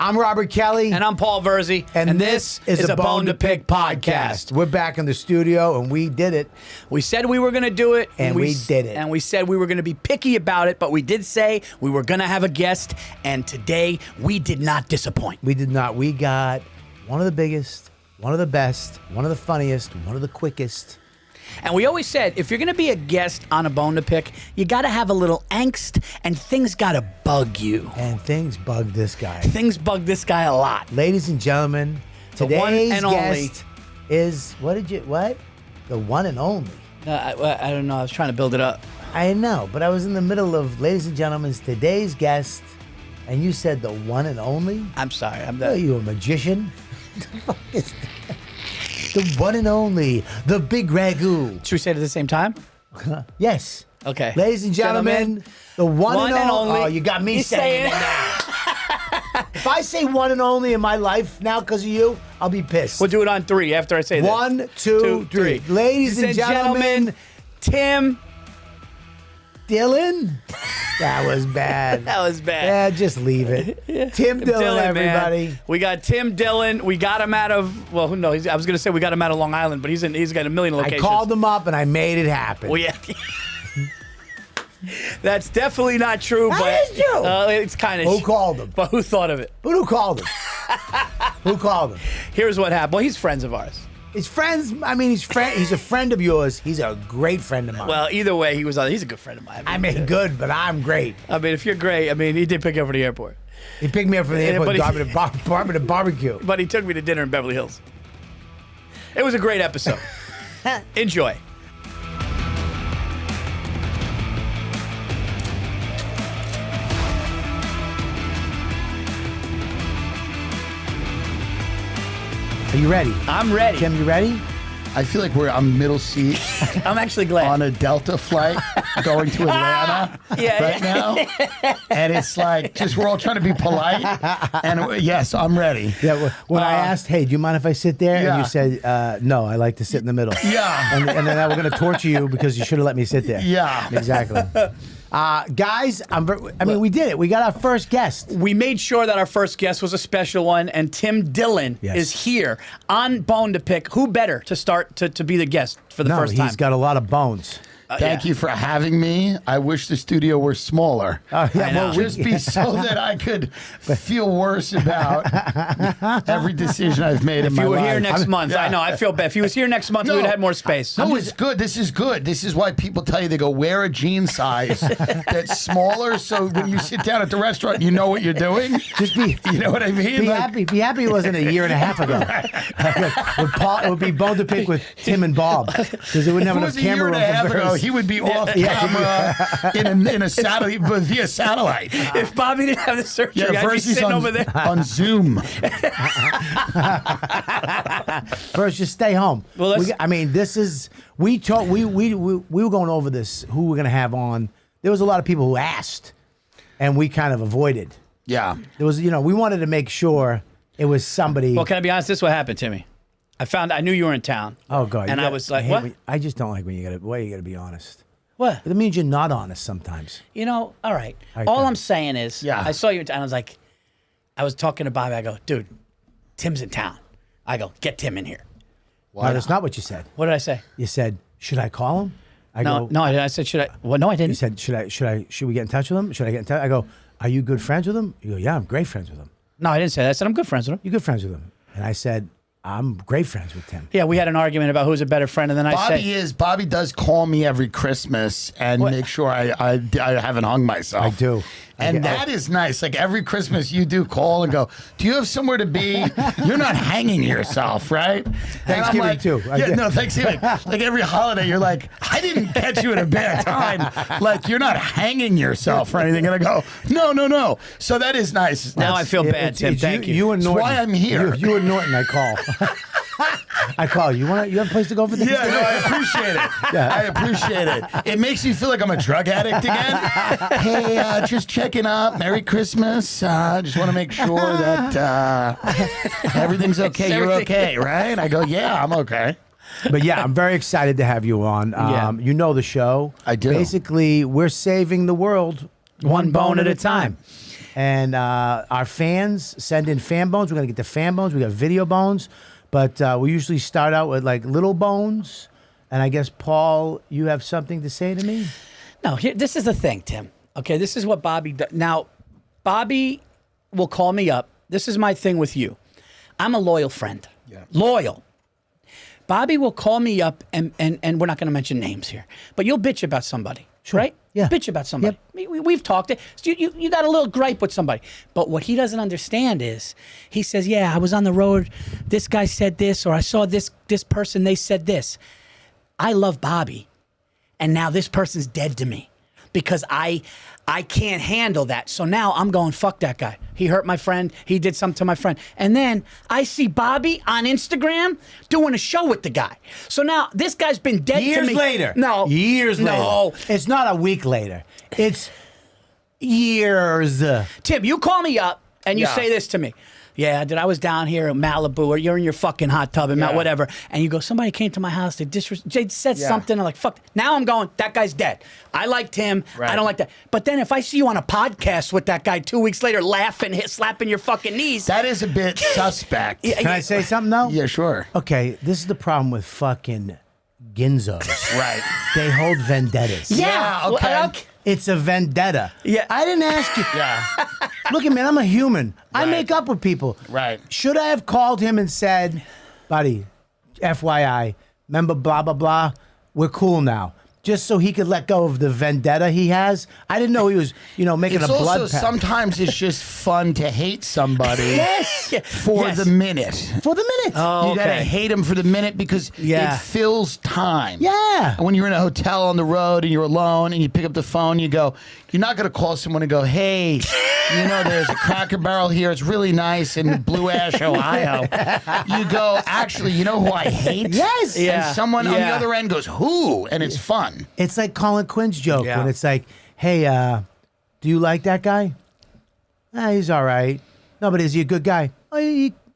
I'm Robert Kelly. And I'm Paul Virzi. And this is a Bone to Pick podcast. We're back in the studio, and we did it. We said we were going to do it. And we did it. And we said we were going to be picky about it, but we did say we were going to have a guest. And today, we did not disappoint. We did not. We got one of the biggest, one of the best, one of the funniest, one of the quickest. And we always said, if you're going to be a guest on a Bone to Pick, you got to have a little angst, and things got to bug you. And things bug this guy. Things bug this guy a lot. Ladies and gentlemen, The one today's and only. guest is, what? The one and only. I don't know. I was trying to build it up. I know, but I was in the middle of, ladies and gentlemen, today's guest, and you said the one and only? I'm sorry. Are you a magician? The fuck is that? The one and only, the big ragu. Should we say it at the same time? Yes. Okay. Ladies and gentlemen, the one and only. Oh, you got me You saying it say now. If I say one and only in my life now because of you, I'll be pissed. We'll do it on three after I say this. 1, 2, 3. Ladies and gentlemen, Tim Dillon. That was bad. That was bad. Yeah, just leave it. Tim Dillon, everybody. Man. We got Tim Dillon. We got him out of, well, who knows? I was going to say we got him out of Long Island, but he's got a million locations. I called him up and I made it happen. Well, yeah. That's definitely not true, but That is true. It's kind of. Who called him? But who thought of it? But who called him? Who called him? Here's what happened. Well, he's friends of ours. His friends, I mean, he's a friend of yours. He's a great friend of mine. Well, either way, he's a good friend of mine. I mean, good, but I'm great. I mean, if you're great, I mean, he did pick you up from the airport. He picked me up from the airport but and brought me to barbecue. But he took me to dinner in Beverly Hills. It was a great episode. Enjoy. Are you ready? I'm ready. Tim, you ready? I feel like we're on middle seat I'm actually glad. on a Delta flight going to Atlanta right now. And it's like, just we're all trying to be polite. And yes, I'm ready. Yeah. When I asked, hey, do you mind if I sit there? Yeah. And you said, no, I like to sit in the middle. Yeah. And then we're going to torture you because you should have let me sit there. Yeah. Exactly. Guys, we did it. We got our first guest. We made sure that our first guest was a special one, and Tim Dillon is here on Bone to Pick. Who better to start to be the guest for the first time? He's got a lot of bones. Thank you for having me. I wish the studio were smaller. Yeah, well, Just be so that I could feel worse about every decision I've made in my If you were life. here next month, I know, I feel bad. If he was here next month, we would have had more space. No, it's good. This is good. This is why people tell you they go wear a jean size that's smaller, so when you sit down at the restaurant, you know what you're doing. Just be, You know what I mean? be happy. Be happy it wasn't a year and a half ago. It would be Bone to Pick with Tim and Bob because they wouldn't have enough camera room for Virzi. He would be off camera in a satellite, but via satellite. If Bobby didn't have the surgery, I'd be sitting over there. on Zoom. First, just stay home. Well, we were going over this, who we're going to have on. There was a lot of people who asked, and we kind of avoided. Yeah. There was, we wanted to make sure it was somebody. Well, can I be honest? This is what happened to me. I knew you were in town. Oh God! And I was like, what? I just don't like when you gotta be honest. What? That means you're not honest sometimes. All right. Okay. All I'm saying is, Yeah. I saw you in town. I was talking to Bobby. I go, dude, Tim's in town. I go, get Tim in here. No, that's not what you said. What did I say? You said, should I call him? I No, I didn't. I said, should I? Well, no, I didn't. You said, should we get in touch with him? Should I get in touch? I go, are you good friends with him? You go, yeah, I'm great friends with him. No, I didn't say that. I said, I'm good friends with him. You're good friends with him. And I said, I'm great friends with Tim. Yeah, we had an argument about who's a better friend, and then I said, Bobby does call me every Christmas and make sure I haven't hung myself. I do. And that is nice. Like every Christmas you do call and go, do you have somewhere to be? You're not hanging yourself, right? Thanksgiving too. Yeah, no, Thanksgiving. Like every holiday, you're like, I didn't catch you at a bad time. Like you're not hanging yourself or anything. And I go, no. So that is nice. now I feel bad, Tim. Thank you. You and That's Norton. why I'm here. You and Norton, I call. I call you. You have a place to go for this? Yeah, no, I appreciate it. Yeah. I appreciate it. It makes me feel like I'm a drug addict again. Hey, just checking up. Merry Christmas. Just want to make sure that everything's okay. You're okay, right? I go, yeah, I'm okay. But yeah, I'm very excited to have you on. You know the show. I do. Basically, we're saving the world one bone at a time. And our fans send in fan bones. We're going to get the fan bones. We got video bones. But we usually start out with like little bones. And I guess, Paul, you have something to say to me? No, this is the thing, Tim. Okay, this is what Bobby does. Now, Bobby will call me up. This is my thing with you. I'm a loyal friend. Yeah. Loyal. Bobby will call me up, and we're not going to mention names here, but you'll bitch about somebody, sure. Right? Yeah. Bitch about somebody. Yep. We've talked. You got a little gripe with somebody. But what he doesn't understand is, he says, yeah, I was on the road, this guy said this, or I saw this person, they said this. I love Bobby, and now this person's dead to me because I can't handle that. So now I'm going, fuck that guy. He hurt my friend. He did something to my friend. And then I see Bobby on Instagram doing a show with the guy. So now this guy's been dead to me. Years later. No. Years later. No. It's not a week later. It's years. Tim, you call me up and you say this to me. Yeah, I was down here in Malibu, or you're in your fucking hot tub and whatever, and you go, somebody came to my house, they said something, I'm like, fuck. Now I'm going, that guy's dead. I liked him. Right. I don't like that. But then if I see you on a podcast with that guy 2 weeks later laughing, slapping your fucking knees. That is a bit suspect. Can I say something, though? Yeah, sure. Okay, this is the problem with fucking Ginzos. Right. They hold vendettas. Yeah, okay. It's a vendetta. Yeah. I didn't ask you. Yeah. Look at me, I'm a human. Right. I make up with people. Right. Should I have called him and said, buddy, FYI, remember blah, blah, blah? We're cool now. Just so he could let go of the vendetta he has. I didn't know he was, making It's a blood also pact. sometimes it's just fun to hate somebody Yes. for the minute. For the minute. Oh, You gotta okay. hate him for the minute because Yeah. it fills time. Yeah. And when you're in a hotel on the road and you're alone and you pick up the phone, you go, you're not gonna call someone and go, hey, there's a Cracker Barrel here. It's really nice in Blue Ash, Ohio. You go, actually, you know who I hate? Yes. Yeah. And someone on the Yeah. other end goes, who? And it's fun. It's like Colin Quinn's joke Yeah. when it's like, hey, do you like that guy? He's all right. No, but is he a good guy? Oh,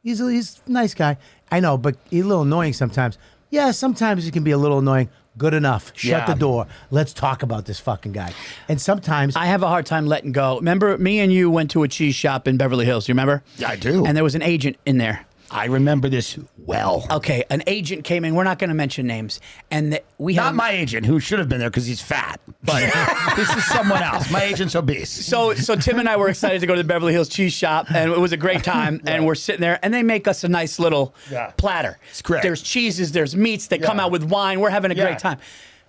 he's a nice guy. I know, but he's a little annoying sometimes. Yeah, sometimes he can be a little annoying. Good enough. Shut the door. Let's talk about this fucking guy. And sometimes I have a hard time letting go. Remember, me and you went to a cheese shop in Beverly Hills. You remember? Yeah, I do. And there was an agent in there. I remember this well. Okay, an agent came in. We're not going to mention names. And we Not had my agent, who should have been there because he's fat. But this is someone else. My agent's obese. So Tim and I were excited to go to the Beverly Hills cheese shop, and it was a great time. And we're sitting there, and they make us a nice little platter. It's great. There's cheeses, there's meats. They come out with wine. We're having a great time.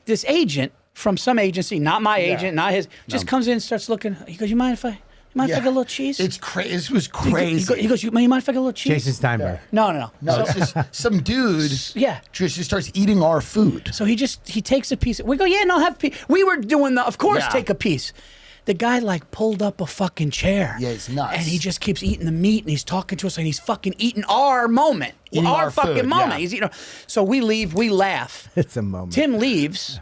This agent from some agency, not my agent, not his, just comes in and starts looking. He goes, you mind if I get a little cheese? It's crazy. It was crazy. He goes, you mind if I get a little cheese? Jason Steinberg. No. No, it's just some dude. Yeah. Just starts eating our food. So he takes a piece. We go, yeah, no, have a piece. We were doing of course, take a piece. The guy pulled up a fucking chair. Yeah, it's nuts. And he just keeps eating the meat, and he's talking to us, and he's fucking eating our moment. Eating our fucking food, moment. yeah. He's eating. So we leave, we laugh. It's a moment. Tim leaves.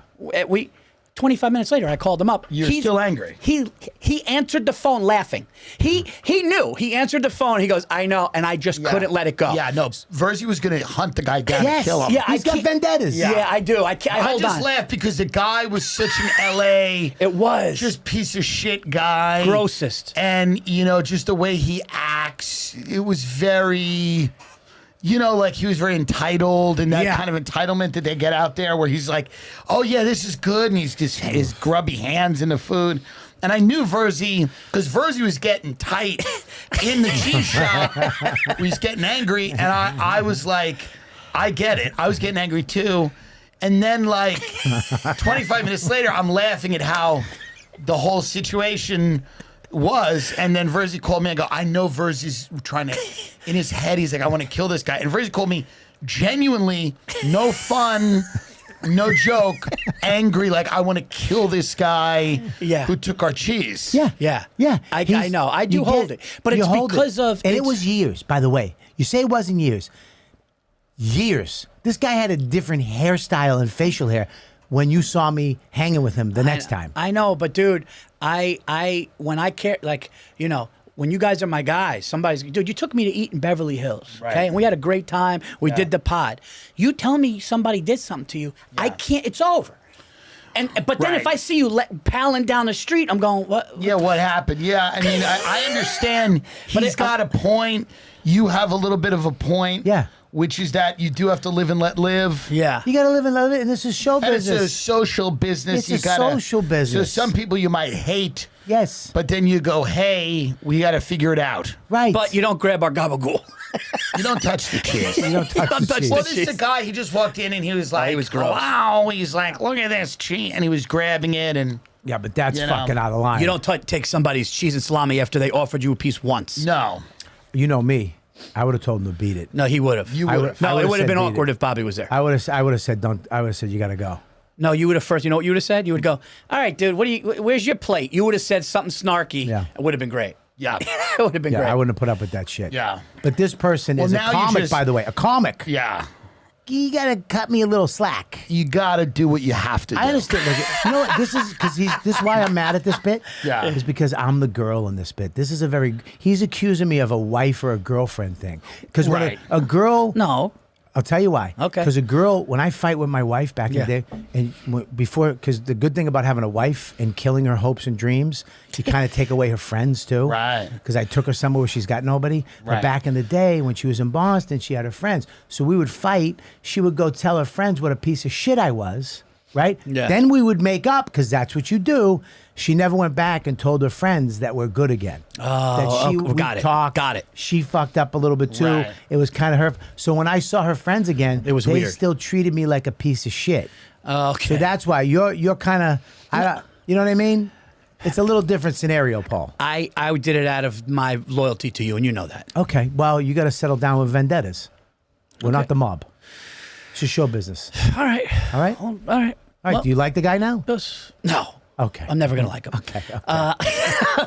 25 minutes later, I called him up. You're still angry. He answered the phone laughing. He knew. He answered the phone. He goes, I know, and I just couldn't let it go. Yeah, no. Virzi was going to hunt the guy down and kill him. Yeah, He's got vendettas. Yeah, I do. I hold just on. laughed because the guy was such an L.A. It was. just piece of shit guy. Grossest. And, just the way he acts, it was very... he was very entitled, and that kind of entitlement that they get out there where he's like, oh, yeah, this is good, and he's just his grubby hands in the food. And I knew Virzi, because Virzi was getting tight in the cheese shop. He's getting angry, and I was like, I get it. I was getting angry, too. And then, 25 minutes later, I'm laughing at how the whole situation was, and then Virzi called me and go, I know Virzi's trying to, in his head, he's like, I want to kill this guy. And Virzi called me genuinely, no fun, no joke, angry, I want to kill this guy who took our cheese. Yeah. I know. I do hold it. But it's because of... And it was years, by the way. You say it wasn't years. Years. This guy had a different hairstyle and facial hair when you saw me hanging with him the next time. I know, but dude, when I care, when you guys are my guys, dude, you took me to eat in Beverly Hills, okay? And we had a great time. We did the pod. You tell me somebody did something to you, I can't, it's over. But then if I see you palling down the street, I'm going, what? Yeah, what happened? Yeah, I mean, I understand. But He's got a point. You have a little bit of a point. Yeah. Which is that you do have to live and let live. Yeah. You got to live and let it, and this is show And business. it's a social business. It's a social business. So some people you might hate, Yes. but then you go, hey, we got to figure it out. Right. But you don't grab our gabagool. You don't touch the cheese. You don't touch don't the touch cheese. Well, this is the guy, he just walked in and he was like, he was gross. wow. He's like, look at this cheese. And he was grabbing it and Yeah, but that's You know. fucking out of line. You don't take somebody's cheese and salami after they offered you a piece once. no. You know me. I would have told him to beat it. No, he would have. You I would would- have. I No, it would've would have said been beat awkward it. if Bobby was there. I would have said don't. I would have said you got to go. No, you would have first. You know what you would have said? You would go, all right, dude, where's your plate? You would have said something snarky. Yeah. It would have been great. Yeah. It would have been Yeah, great. I wouldn't have put up with that shit. Yeah. But this person is a now you comic, just- by the way. A comic. Yeah. You got to cut me a little slack. You got to do what you have to do. I understand. Like, you know what? This is because this is why I'm mad at this bit. Yeah. Is because I'm the girl in this bit. This is he's accusing me of a wife or a girlfriend thing. Because when Right. a girl. No. I'll tell you why. Okay. Because a girl, when I fight with my wife back Yeah. in the day, and before, because the good thing about having a wife and killing her hopes and dreams, you kind of take away her friends too. Right. Because I took her somewhere where she's got nobody. But Right. back in the day, when she was in Boston, she had her friends. So we would fight. She would go tell her friends what a piece of shit I was. Right. Yeah. Then we would make up because that's what you do. She never went back and told her friends that we're good again. Oh, okay, we got it. talked. Got it. She fucked up a little bit too. Right. It was kind of her. So when I saw her friends again, It was they weird. still treated me like a piece of shit. Okay. So that's why you're kind of, you know what I mean? It's a little different scenario, Paul. I did it out of my loyalty to you, and you know that. Okay, well you got to settle down with vendettas. We're Okay. not the mob. It's just show business. All right. All right. All right. All right. Well, Do you like the guy now? No. Okay. I'm never gonna like him. Okay. I'm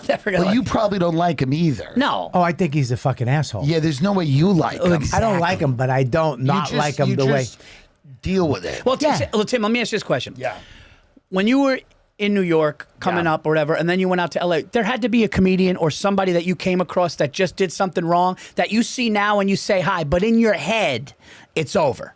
never gonna. Well, like you probably don't like him either. No. Oh, I think he's a fucking asshole. Yeah, there's no way you like him. I don't like him, but I don't not You like him you the way. just deal with it. Well, Yeah. Tim, let me ask you this question. yeah. When you were in New York coming Yeah. up or whatever, and then you went out to LA, there had to be a comedian or somebody that you came across that just did something wrong that you see now and you say hi, but in your head, it's over.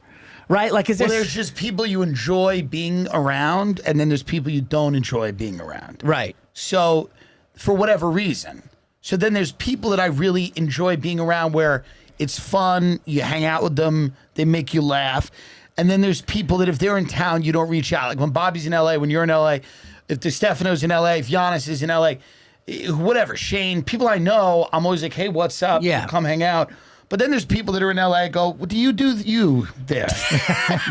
Right? Like, is Well, there. there's just people you enjoy being around, and then there's people you don't enjoy being around. Right. So, for whatever reason. So then there's people that I really enjoy being around where it's fun, you hang out with them, they make you laugh. And then there's people that if they're in town, you don't reach out. Like when Bobby's in LA, when you're in LA, if DeStefano's in LA, if Giannis is in LA, whatever, Shane, people I know, I'm always like, hey, what's up? Yeah. Come hang out. But then there's people that are in LA go, what do you do there?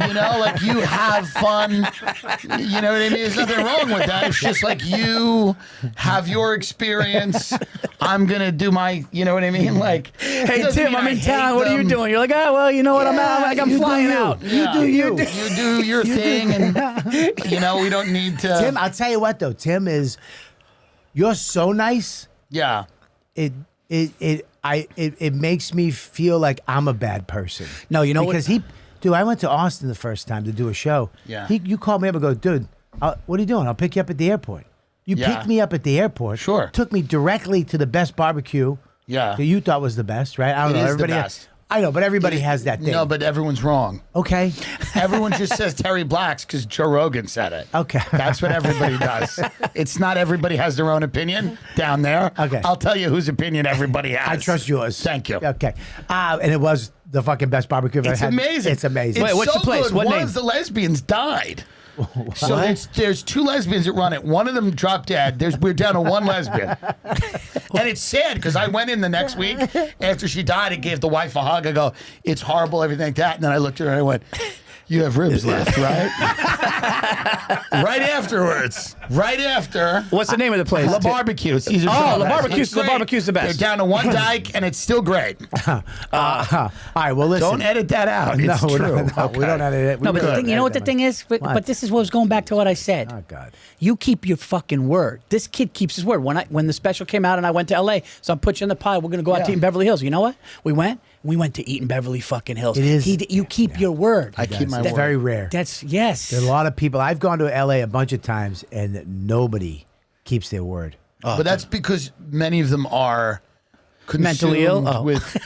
You know, like you have fun. You know what I mean? There's nothing wrong with that. It's just like you have your experience. I'm going to do my, you know what I mean? Like, it Hey, doesn't Tim, mean I'm I in hate town. What are you them. doing? You're like, oh, well, you know what? I'm out. Like, I'm you do flying you. out. You do you. You do your thing. And, you know, we don't need to. Tim, I'll tell you what though. Tim is, you're so nice. Yeah. It makes me feel like I'm a bad person. No, you know what? because dude, I went to Austin the first time to do a show. Yeah. You called me up and go, dude, what are you doing? I'll pick you up at the airport. You Yeah. picked me up at the airport. Sure. Took me directly to the best barbecue. Yeah. That you thought was the best, right? I don't It know. is the Everybody best. I know, but everybody has that thing. No, but everyone's wrong. Okay. Everyone just says Terry Black's because Joe Rogan said it. Okay. That's what everybody does. It's not everybody has their own opinion down there. Okay. I'll tell you whose opinion everybody has. I trust yours. Thank you. Okay. And it was the fucking best barbecue I've ever It's had. amazing. It's amazing. Wait, It's what's so the place? good. What One name? of the lesbians died. So there's two lesbians that run it. One of them dropped dead. We're down to one lesbian. And it's sad because I went in the next week after she died and gave the wife a hug. I go, it's horrible, everything like that. And then I looked at her and I went, you have ribs left, right? Right afterwards. Right after. What's the name of the place? La Barbecue. It's Caesar Oh, Chavez. La Barbecue's- It's La great. Barbecue's the best. They're down to one dike and it's still great. All right, well, listen. Don't edit that out. It's no, true. no, we don't edit it. No, but the don't thing, you know what the edit thing is? But What? this is what was going back to what I said. Oh, God. You keep your fucking word. This kid keeps his word. When the special came out and I went to LA, so I put you in the pile. We're gonna go out to Yeah. eat in Beverly Hills. You know what? We went to eat in Beverly fucking Hills. It is- You keep your word. I keep my It's word. very rare. That's yes. There's a lot of people. I've gone to LA a bunch of times, and nobody keeps their word. But that's because many of them are Mentally ill? consumed Oh. with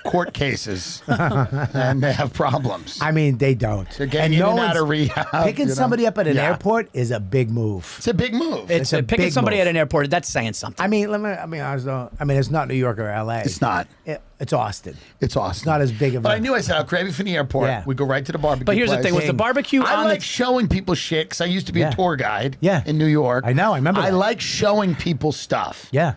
court cases, and they have problems. I mean, they don't. They're getting in and out of rehab. Picking you know? somebody up at an Yeah. airport is a big move. It's a big move. It's a picking big somebody move. at an airport. That's saying something. I mean, it's not New York or L.A. It's not. It's Austin. It's awesome. It's not as big of But a. I knew I said I'll grab you from the airport. Yeah. We go right to the barbecue. But here's the place. thing: was the barbecue I on like the? showing people shit because I used to be Yeah. a tour guide. Yeah. In New York. I know, I remember I that. like showing people stuff. Yeah.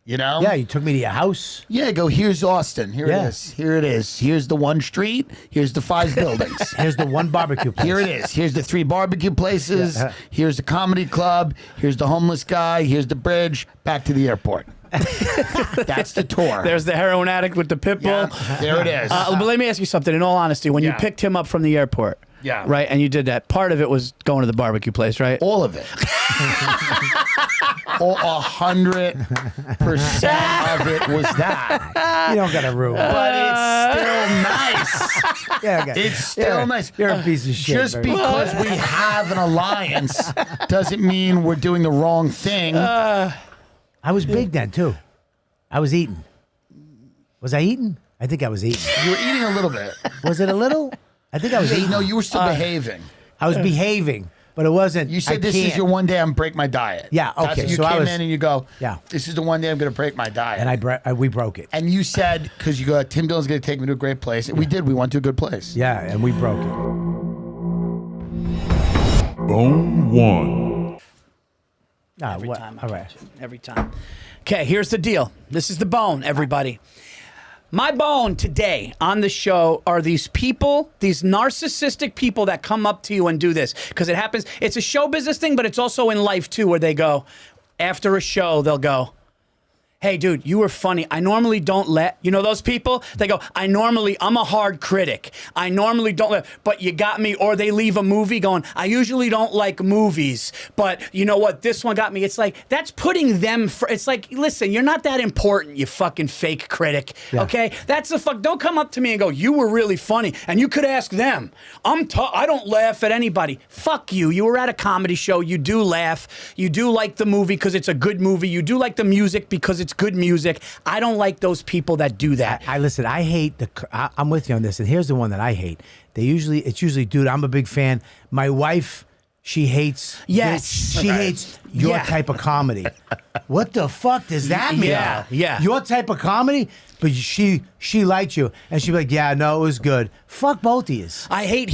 You know. Yeah, you took me to your house. Yeah, go, here's Austin. Here Yeah. it is. Here it is. Here's the one street. Here's the 5 buildings. Here's the one barbecue place. Here it is. Here's the 3 barbecue places. Yeah. Here's the comedy club. Here's the homeless guy. Here's the bridge. Back to the airport. That's the tour. There's the heroin addict with the pit bull. Yeah, there it is. But let me ask you something. In all honesty, when you Yeah. picked him up from the airport, Yeah. right, and you did that, part of it was going to the barbecue place, right? All of it. 100% of it was that. You don't got to ruin. But it's still nice. Yeah, okay. It's still nice. You're a piece of shit. Just baby. because we have an alliance doesn't mean we're doing the wrong thing. I was big then too. I was eating. Was I eating? I think I was eating. You were eating a little bit. Was it a little? I think I was eating. No, you were still behaving. I was behaving, but it wasn't. You said I this is can't. your one day I'm break my diet. Yeah, That's okay, what you so I came was- in and you go, Yeah. this is the one day I'm going to break my diet. And we broke it. And you said, because you go, Tim Dillon's going to take me to a great place. And we did. We went to a good place. Yeah, and we broke it. Bone one. Ah, Every what- time. all right. Every time. Okay, here's the deal. This is the bone, everybody. My bone today on the show are these people, these narcissistic people that come up to you and do this. Because it happens, it's a show business thing, but it's also in life too, where they go, after a show, they'll go, hey, dude, you were funny. I normally don't you know those people? They go, I'm a hard critic. I normally don't but you got me. Or they leave a movie going, I usually don't like movies, but you know what? This one got me. It's like, that's putting them, it's like, listen, you're not that important, you fucking fake critic, okay? That's the don't come up to me and go, you were really funny. And you could ask them. I don't laugh at anybody. Fuck you. You were at a comedy show. You do laugh. You do like the movie because it's a good movie. You do like the music because it's good music. I don't like those people that do that. I listen. I hate I'm with you on this, and here's the one that I hate. It's usually, dude. I'm a big fan. My wife, she hates. Yes. she hates your type of comedy. What the fuck does that mean? Yeah. Your type of comedy, but she liked you, and she'd be like, yeah, no, it was good. Fuck both of yous. I hate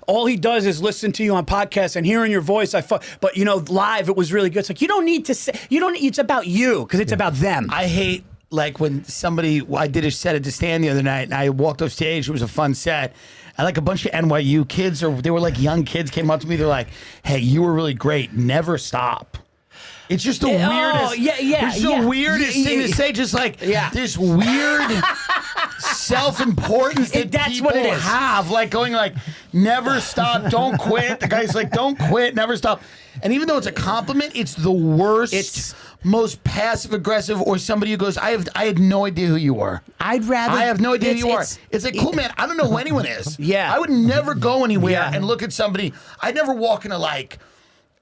all he does is listen to you on podcasts and hearing your voice. But live, it was really good. It's like, you don't need to say, it's about you because it's about them. I hate, like, when I did a set at the Stand the other night, and I walked off stage. It was a fun set. And like a bunch of NYU kids, they were like young kids, came up to me. They're like, hey, you were really great. Never stop. It's just the weirdest. It's the weirdest thing to say. Just like this weird self-importance that that's people what it is. have. Like going like, never stop, don't quit. The guy's like, don't quit, never stop. And even though it's a compliment, it's the worst, most passive-aggressive, or somebody who goes, I had no idea who you were. I have no idea who you are. It's like, cool, man, I don't know who anyone is. Yeah. I would never go anywhere and look at somebody. I'd never walk into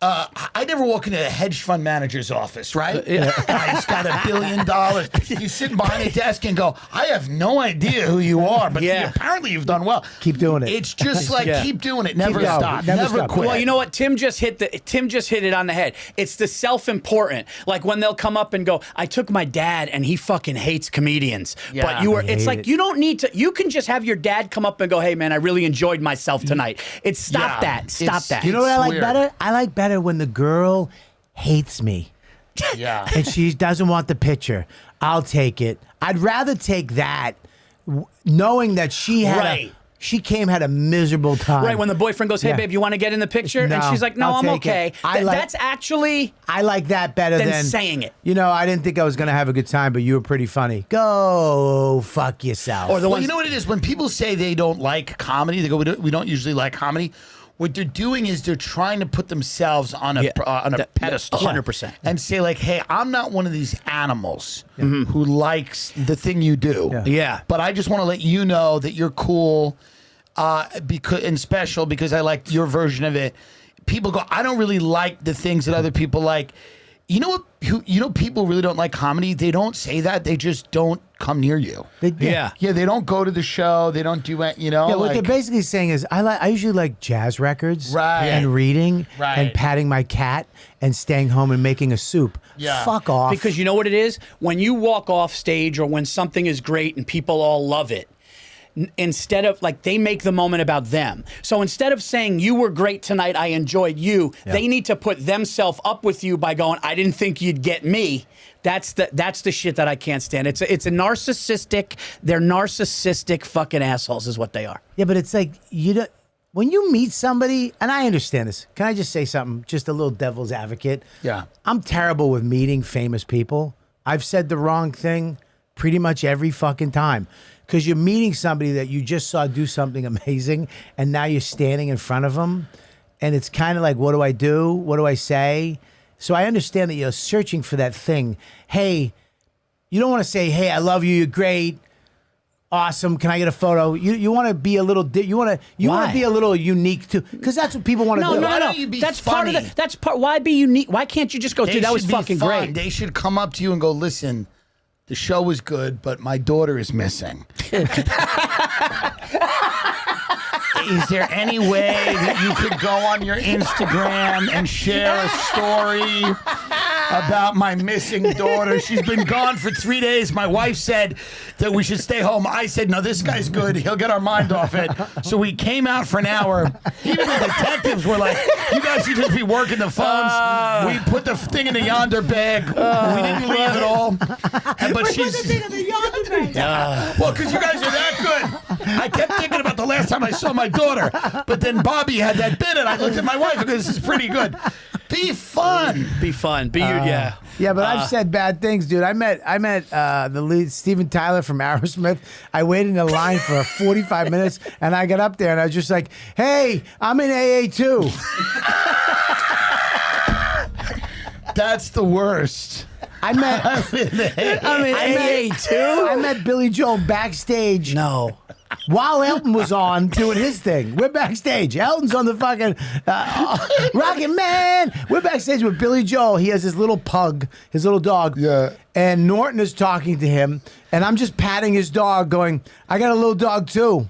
I never walk into a hedge fund manager's office, right? Guy's got $1 billion. You sit behind a desk and go, I have no idea who you are, but apparently you've done well. Keep doing it. It's just like, keep doing it. Never going. stop. Never Never stop. quit. Well, you know what? Tim just hit it on the head. It's the self-important. Like when they'll come up and go, I took my dad and he fucking hates comedians. Yeah. But I it's hate like, it. you don't need to, you can just have your dad come up and go, hey man, I really enjoyed myself tonight. Stop that. You know what I like weird. better? I like better when the girl hates me. Yeah. And she doesn't want the picture. I'll take it. I'd rather take that, knowing that she had had a miserable time. Right, when the boyfriend goes, hey Yeah. babe, you want to get in the picture? And No, she's like, no, I'll I'm take okay. it. That's actually I like that better than than saying it. You know, I didn't think I was gonna have a good time, but you were pretty funny. Go fuck yourself. Or the Well, ones, you know what it is? When people say they don't like comedy, they go, we don't usually like comedy. What they're doing is they're trying to put themselves on a pedestal, 100%. and say like, "Hey, I'm not one of these animals who likes the thing you do. Yeah. But I just want to let you know that you're cool, and special because I like your version of it." People go, "I don't really like the things that other people like." You know what? People really don't like comedy. They don't say that. They just don't come near you. Yeah. Yeah, they don't go to the show. They don't do it. Yeah, what they're basically saying is, I usually like jazz records, Right. and reading, Right. and patting my cat, and staying home and making a soup. Yeah. Fuck off. Because you know what it is? When you walk off stage or when something is great and people all love it, instead of like they make the moment about them. So instead of saying you were great tonight, I enjoyed you, they need to put themselves up with you by going, I didn't think you'd get me. That's the shit that I can't stand. It's a narcissistic. They're narcissistic fucking assholes, is what they are. Yeah, but it's like when you meet somebody, and I understand this. Can I just say something? Just a little devil's advocate. Yeah. I'm terrible with meeting famous people. I've said the wrong thing pretty much every fucking time. Because you're meeting somebody that you just saw do something amazing, and now you're standing in front of them, and it's kind of like, what do I do? What do I say? So I understand that you're searching for that thing. Hey, you don't want to say, hey, I love you, you're great, awesome, can I get a photo? You want to be a little, you want to be a little unique too, because that's what people want to do. Why don't you be That's funny? part of That's part. Why be unique? Why can't you just go, dude? That was fucking great. They should come up to you and go, listen, the show was good, but my daughter is missing. Is there any way that you could go on your Instagram and share a story about my missing daughter? She's been gone for 3 days. My wife said that we should stay home. I said, no, this guy's good. He'll get our mind off it. So we came out for an hour. Even the detectives were like, you guys should just be working the phones. We put the thing in the yonder bag. We didn't leave at all. But she's... Well, because you guys are that good. I kept thinking about the last time I saw my daughter. But then Bobby had that bit, and I looked at my wife and go, this is pretty good. Be fun. Be fun. Be yeah. Yeah, but I've said bad things, dude. I met the lead, Steven Tyler from Aerosmith. I waited in a line for 45 minutes, and I got up there, and I was just like, hey, I'm in AA too. That's the worst. I met Billy Joel backstage. No. While Elton was on doing his thing. We're backstage. Elton's on the fucking Rocket Man. We're backstage with Billy Joel. He has his little pug, his little dog. Yeah. And Norton is talking to him. And I'm just patting his dog going, I got a little dog too.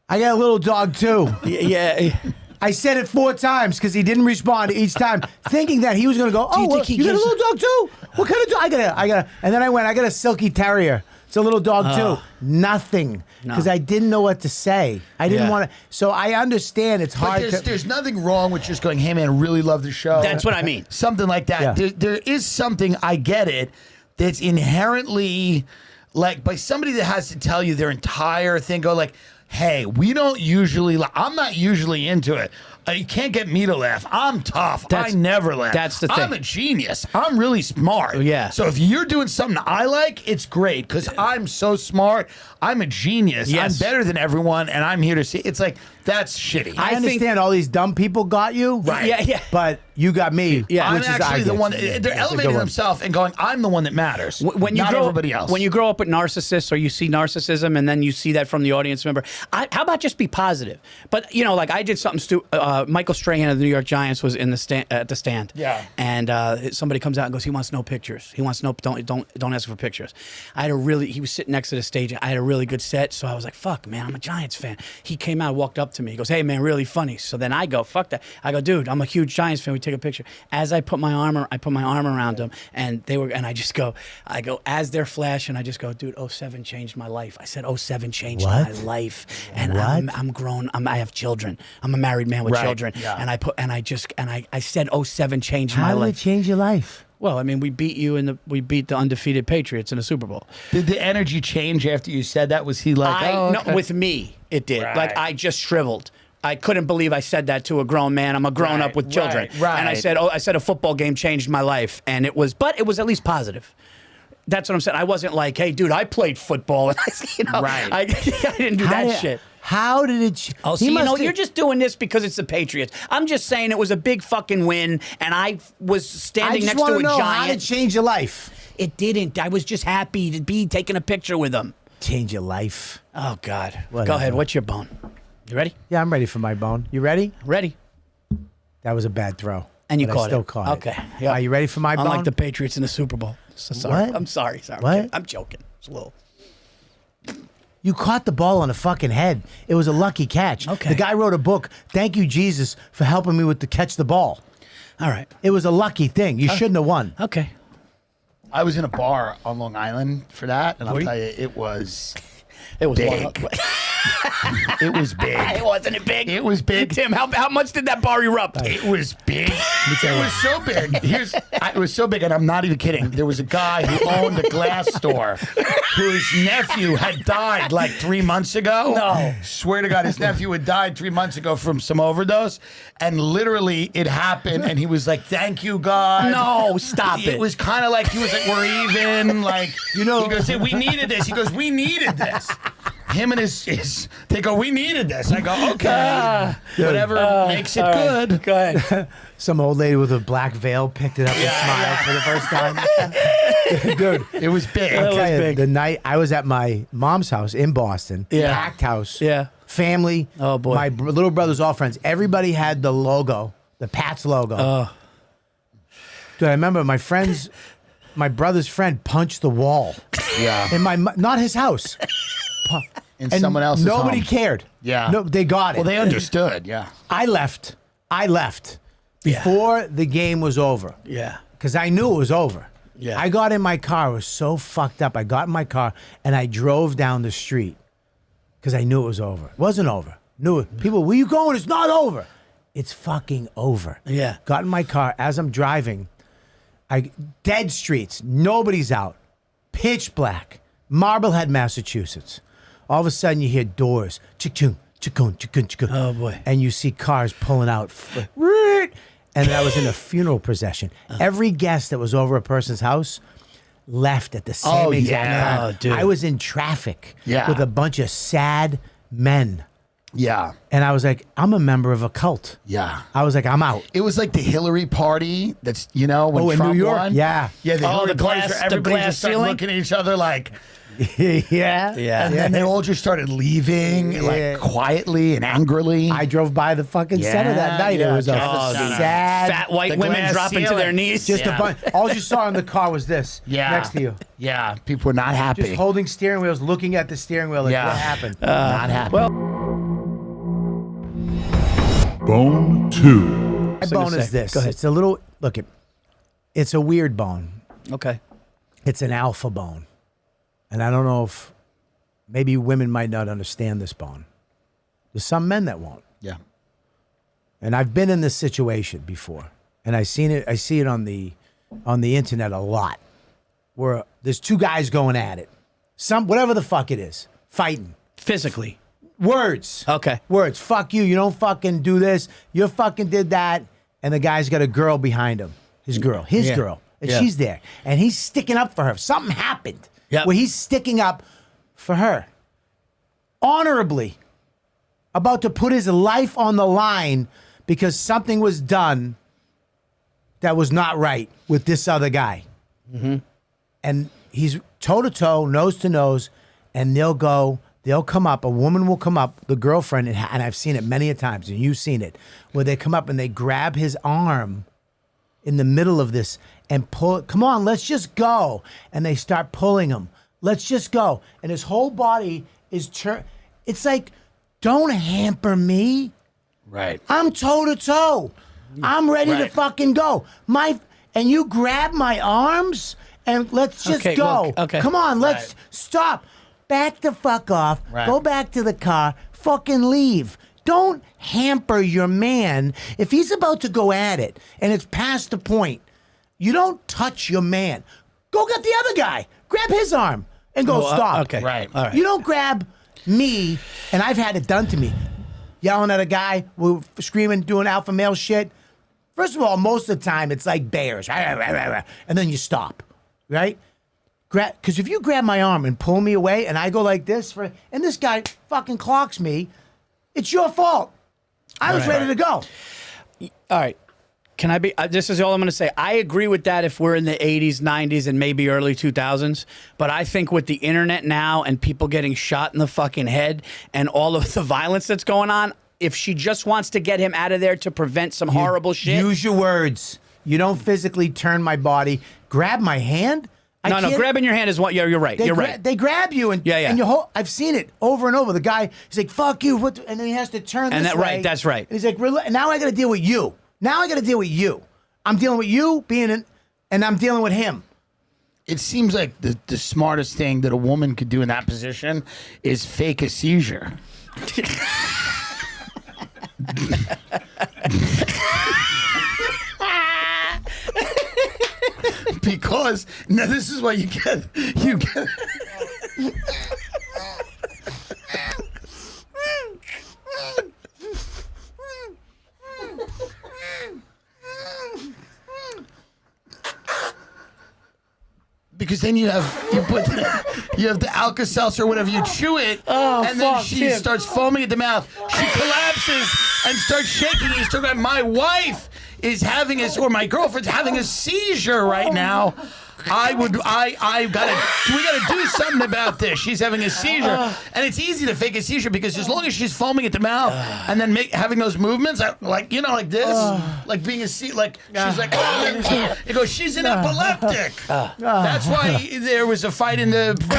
I got a little dog too. Yeah. I said it 4 times because he didn't respond each time, thinking that he was going to go, you think he you got a gives- little dog too? What kind of dog? I got a, and then I went, I got a silky terrier. It's a little dog too. Nothing. Because I didn't know what to say. I didn't want to. So I understand it's hard But there's nothing wrong with just going, hey, man, I really love the show. That's what I mean. Something like that. Yeah. There is something, I get it, that's inherently, like, by somebody that has to tell you their entire thing, go like, hey, we don't usually, I'm not usually into it. You can't get me to laugh. I'm tough. I never laugh. That's the thing. I'm a genius. I'm really smart. Yeah. So if you're doing something I like, it's great because I'm so smart. I'm a genius. Yes. I'm better than everyone, and I'm here to see. It's like, that's shitty. I understand all these dumb people got you. Right. Yeah. But you got me. Yeah. I'm which is actually the get. one. They're That's a elevating good one. themselves and going, I'm the one that matters. When you not grow, everybody else. When you grow up with narcissists or you see narcissism and then you see that from the audience member, how about just be positive? But, you know, like I did something Michael Strahan of the New York Giants was in the at the stand. Yeah. And somebody comes out and goes, he wants no pictures. He wants no, don't ask for pictures. He was sitting next to the stage. I had a really good set. So I was like, fuck, man, I'm a Giants fan. He came out, walked up to me. He goes, hey, man, really funny. So then I go, fuck that. I go, dude, I'm a huge Giants fan. We take a picture. As I put my arm around him, and I go, as they're flashing, I just go, dude, 07 changed my life. I said, 07 changed my life. And I'm grown. I have children. I'm a married man with children. Yeah. And I said 07 changed my How did it life. change your life? Well, I mean, we beat the undefeated Patriots in the Super Bowl. Did the energy change after you said that? Was he like, No, with me, it did. Right. Like I just shriveled. I couldn't believe I said that to a grown man. I'm a grown up with children. Right. And I said a football game changed my life. And it was at least positive. That's what I'm saying. I wasn't like, hey, dude, I played football. And I didn't do that shit. How did it? Oh, so you're just doing this because it's the Patriots. I'm just saying it was a big fucking win, and I was standing next to a know, giant. how did it change your life? It didn't. I was just happy to be taking a picture with them. Change your life. Oh, God. Whatever. Go ahead. What's your bone? You ready? Yeah, I'm ready for my bone. You ready? Ready. That was a bad throw. And you but caught I still it. caught Okay. it. Yep. Are you ready for my bone? Unlike the Patriots in the Super Bowl. So sorry. What? I'm sorry. Sorry. What? I'm joking. It's a little. You caught the ball on the fucking head. It was a lucky catch. Okay. The guy wrote a book. Thank you, Jesus, for helping me with the catch the ball. All right. It was a lucky thing. You shouldn't have won. Okay. I was in a bar on Long Island for that, and I'll Were you? tell you, it was It was big. It was big. It wasn't it big. It was big. Tim, how much did that bar erupt? It was big. It was so big. It was so big, and I'm not even kidding. There was a guy who owned a glass store whose nephew had died like 3 months ago. No. Swear to God, his nephew had died 3 months ago from some overdose, and literally it happened, and he was like, "Thank you, God." No, stop it. It was kind of like he was like, "We're even." Like, he goes, "Hey, we needed this." He goes, "We needed this." Him and his they go, "We needed this." I go, "Okay, whatever makes it good." Go ahead. Some old lady with a black veil picked it up and smiled for the first time. Dude, It was big. I'll was tell you, big. the night I was at my mom's house in Boston, Yeah. packed house, Yeah. family, Oh, boy. my little brothers, all friends. Everybody had the logo, the Pats logo. Oh. Dude, I remember my brother's friend punched the wall Yeah, in not his house. in And someone else's nobody home. cared. Yeah. No, they got it. Well, they understood. Yeah. I left before the game was over. Yeah. Because I knew it was over. Yeah. I got in my car. I was so fucked up. I got in my car and I drove down the street because I knew it was over. It wasn't over. Knew it. People, where you going? It's not over. It's fucking over. Yeah. Got in my car as I'm driving. Dead streets. Nobody's out. Pitch black. Marblehead, Massachusetts. All of a sudden you hear doors. Chick-chung, chick-kun, chick-kun, chick-kun. Oh, boy. And you see cars pulling out. And I was in a funeral procession. Every guest that was over a person's house left at the same Oh, exact yeah. time. Oh, dude. I was in traffic Yeah. with a bunch of sad men. Yeah. And I was like, I'm a member of a cult. Yeah. I was like, I'm out. It was like the Hillary party. That's when in Trump New York? won. Yeah. Yeah. The Hillary the parties glass- where the everybody glass just started ceiling? looking at each other like, Yeah. Yeah. and then they all just started leaving Yeah. like quietly and angrily. I drove by the fucking center that night. Yeah, It was a Travis Center. sad, Fat white The women glass dropping to ceiling. their knees. just a bunch. All you saw in the car was this next to you. Yeah. People were not happy. Just holding steering wheels, looking at the steering wheel like, Yeah. what happened? not happy. Well, Bone 2. My bone is this. Go ahead. It's a little, it's a weird bone. okay. It's an alpha bone. And I don't know if maybe women might not understand this bone. There's some men that won't. yeah. And I've been in this situation before. And I see it on the internet a lot. Where there's two guys going at it. Whatever the fuck it is. Fighting. Physically. Words. Okay. Words. Fuck you. You don't fucking do this. You fucking did that. And the guy's got a girl behind him. His girl. His Yeah. girl. And Yeah. she's there. And he's sticking up for her. Something happened. Yep. Where he's sticking up for her. Honorably. About to put his life on the line because something was done that was not right with this other guy. Mm-hmm. And he's toe to toe, nose to nose, and they'll come up, a woman will come up, the girlfriend, and I've seen it many a times, and you've seen it, where they come up and they grab his arm in the middle of this and pull it. Come on, let's just go. And they start pulling him. Let's just go. And his whole body is it's like, don't hamper me. Right. I'm toe to toe. I'm ready to Right. fucking go. And you grab my arms and let's just Okay, go. look, okay. Come on, let's Right. stop. Back the fuck off. Right. Go back to the car. Fucking leave. Don't hamper your man. If he's about to go at it and it's past the point, you don't touch your man. Go get the other guy. Grab his arm and go stop. Okay. Right. All right. You don't grab me, and I've had it done to me. Yelling at a guy, we're screaming, doing alpha male shit. First of all, most of the time it's like bears, and then you stop, right? Because if you grab my arm and pull me away, and I go like this, and this guy fucking clocks me, it's your fault. I was ready to go. All right. Can I be? This is all I'm going to say. I agree with that if we're in the 80s, 90s, and maybe early 2000s. But I think with the internet now and people getting shot in the fucking head and all of the violence that's going on, if she just wants to get him out of there to prevent some horrible shit. Use your words. You don't physically turn my body. Grab my hand. No, grabbing your hand is what. You're right. You're right. They grab you and and I've seen it over and over. The guy, he's like, "Fuck you," and then he has to turn. And this that way. right. That's right. And he's like, "Now I got to deal with you. Now I got to deal with you. I'm dealing with you and I'm dealing with him." It seems like the smartest thing that a woman could do in that position is fake a seizure. Because now this is what you get. Because then you have the Alka-Seltzer or whatever, you chew it, and then she starts foaming at the mouth. She collapses and starts shaking. You start going, my wife is having or my girlfriend's having a seizure right now. We gotta do something about this. She's having a seizure, and it's easy to fake a seizure because as long as she's foaming at the mouth and then having those movements, like this, like being she's like, you go, she's an epileptic. That's why there was a fight in the first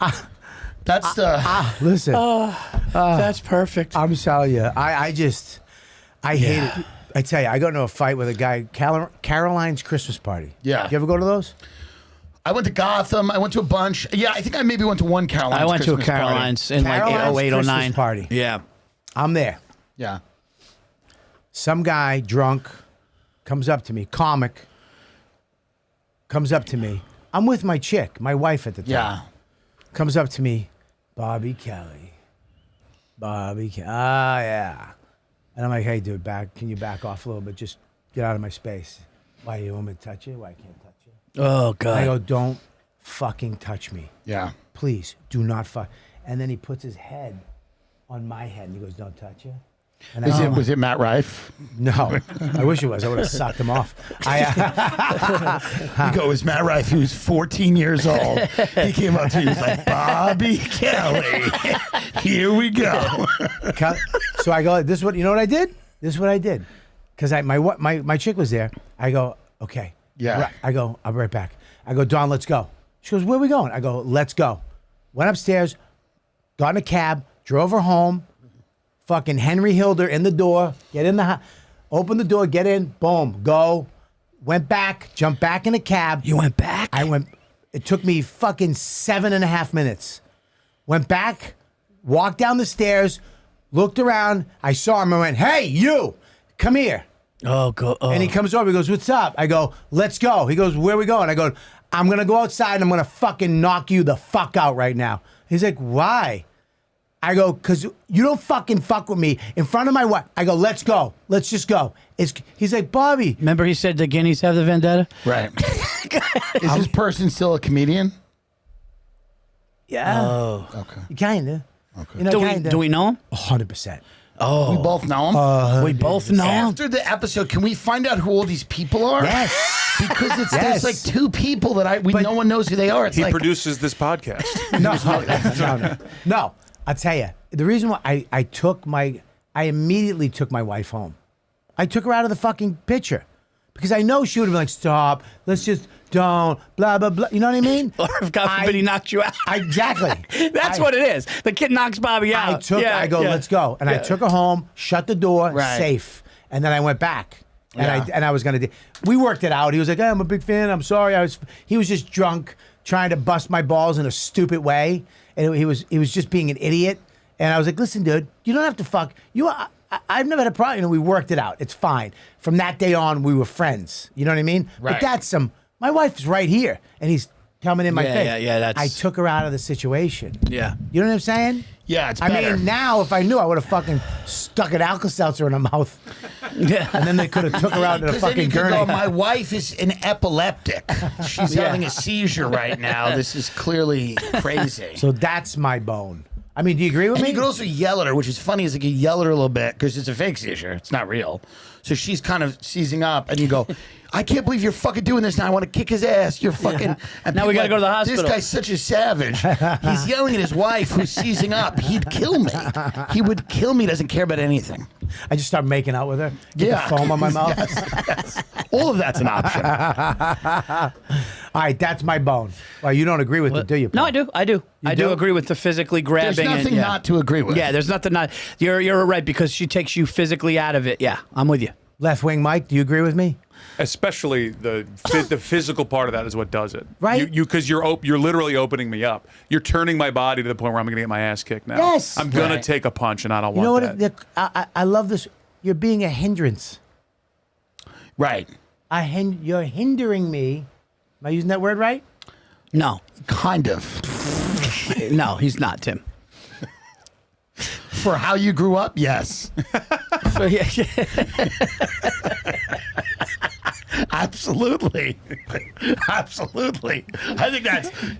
place. That's the listen. That's perfect. I'm telling you, I hate it. I tell you, I got into a fight with a guy, Caroline's Christmas party. Yeah. You ever go to those? I went to Gotham. I went to a bunch. Yeah, I think I maybe went to one Caroline's. I went Christmas to a Caroline's in like Caroline's 08, 09. Christmas party. Yeah. I'm there. Yeah. Some guy drunk comes up to me, comic, comes up to me. I'm with my chick, my wife at the time. Yeah. Comes up to me, Bobby Kelly. Yeah. And I'm like, hey, dude, can you back off a little bit? Just get out of my space. Why, you want me to touch you? Why I can't touch you? Oh, God. I go, don't fucking touch me. Yeah. Please, do not fuck. And then he puts his head on my head and he goes, don't touch you. And Was it Matt Rife? No, I wish it was. I would have sucked him off. You go, it was Matt Rife. He was 14 years old. He came up to me. He was like, Bobby Kelly, here we go. So I go, this is what, you know what I did? This is what I did. Because my chick was there. I go, okay. Yeah. I go, I'll be right back. I go, Dawn, let's go. She goes, where are we going? I go, let's go. Went upstairs, got in a cab, drove her home. Fucking Henry Hilder in the door, get in the house, open the door, get in, boom, go. Went back, jumped back in a cab. You went back? It took me fucking 7.5 minutes. Went back, walked down the stairs, looked around. I saw him. I went, hey, you, come here. Oh, go. Oh. And he comes over. He goes, what's up? I go, let's go. He goes, where are we going? I go, I'm going to go outside and I'm going to fucking knock you the fuck out right now. He's like, why? I go, because you don't fucking fuck with me in front of my wife. I go, let's go. Let's just go. He's like, Bobby. Remember he said the guineas have the vendetta? Right. Is this person still a comedian? Yeah. Oh. Okay. Kinda. Okay. You know, Do we know him? 100%. Oh. We both know him? We both know him? After the episode, can we find out who all these people are? Yes. Because there's like two people that no one knows who they are. It's He like, produces this podcast. No. I'll tell you, the reason why I immediately took my wife home. I took her out of the fucking picture because I know she would have been like, stop, let's just don't, blah, blah, blah. You know what I mean? Or if God forbid he knocked you out. Exactly. That's what it is. The kid knocks Bobby out. Let's go. And I took her home, shut the door, Right. safe. And then I went back. And Yeah. I was going to we worked it out. He was like, hey, I'm a big fan. I'm sorry. He was just drunk, trying to bust my balls in a stupid way. And he was just being an idiot. And I was like, listen, dude, you don't have to fuck. I've never had a problem. You know, we worked it out. It's fine. From that day on, we were friends. You know what I mean? Right. But my wife's right here. And he's coming in my face. Yeah, I took her out of the situation. Yeah. You know what I'm saying? yeah, it's I better. mean, now if I knew, I would have fucking stuck an Alka-Seltzer in her mouth. Yeah. And then they could have took her out to the Because then fucking you could gurney. go, my wife is an epileptic. She's having a seizure right now. This is clearly crazy. So that's my bone. I mean, do you agree with And me? you could also yell at her, which is funny, is like you yell at her a little bit because it's a fake seizure. It's not real. So she's kind of seizing up, and you go, I can't believe you're fucking doing this now. I want to kick his ass. You're fucking. And Now we people gotta go to the This hospital." guy's such a savage. He's yelling at his wife who's seizing up. He'd kill me. He would kill me. Doesn't care about anything. I just start making out with her. Get Yeah. the foam on my mouth. Yes. All of that's an option. All right, that's my bone. Well, you don't agree with it, do you? No, Paul? I do. I do. I do do? agree with the physically grabbing. There's nothing and, yeah. not to agree with. Yeah, there's nothing not. You're right because she takes you physically out of it. Yeah, I'm with you. Left wing Mike, do you agree with me? Especially the physical part of that is what does it. Right. Because you're literally opening me up. You're turning my body to the point where I'm going to get my ass kicked now. Yes. I'm going Right. to take a punch, and I don't You know want what? that. I love this. You're being a hindrance. Right. You're hindering me. Am I using that word right? No, Kind of. no, he's not, Tim. For how you grew up, yes. So, yeah. Absolutely. Absolutely. I think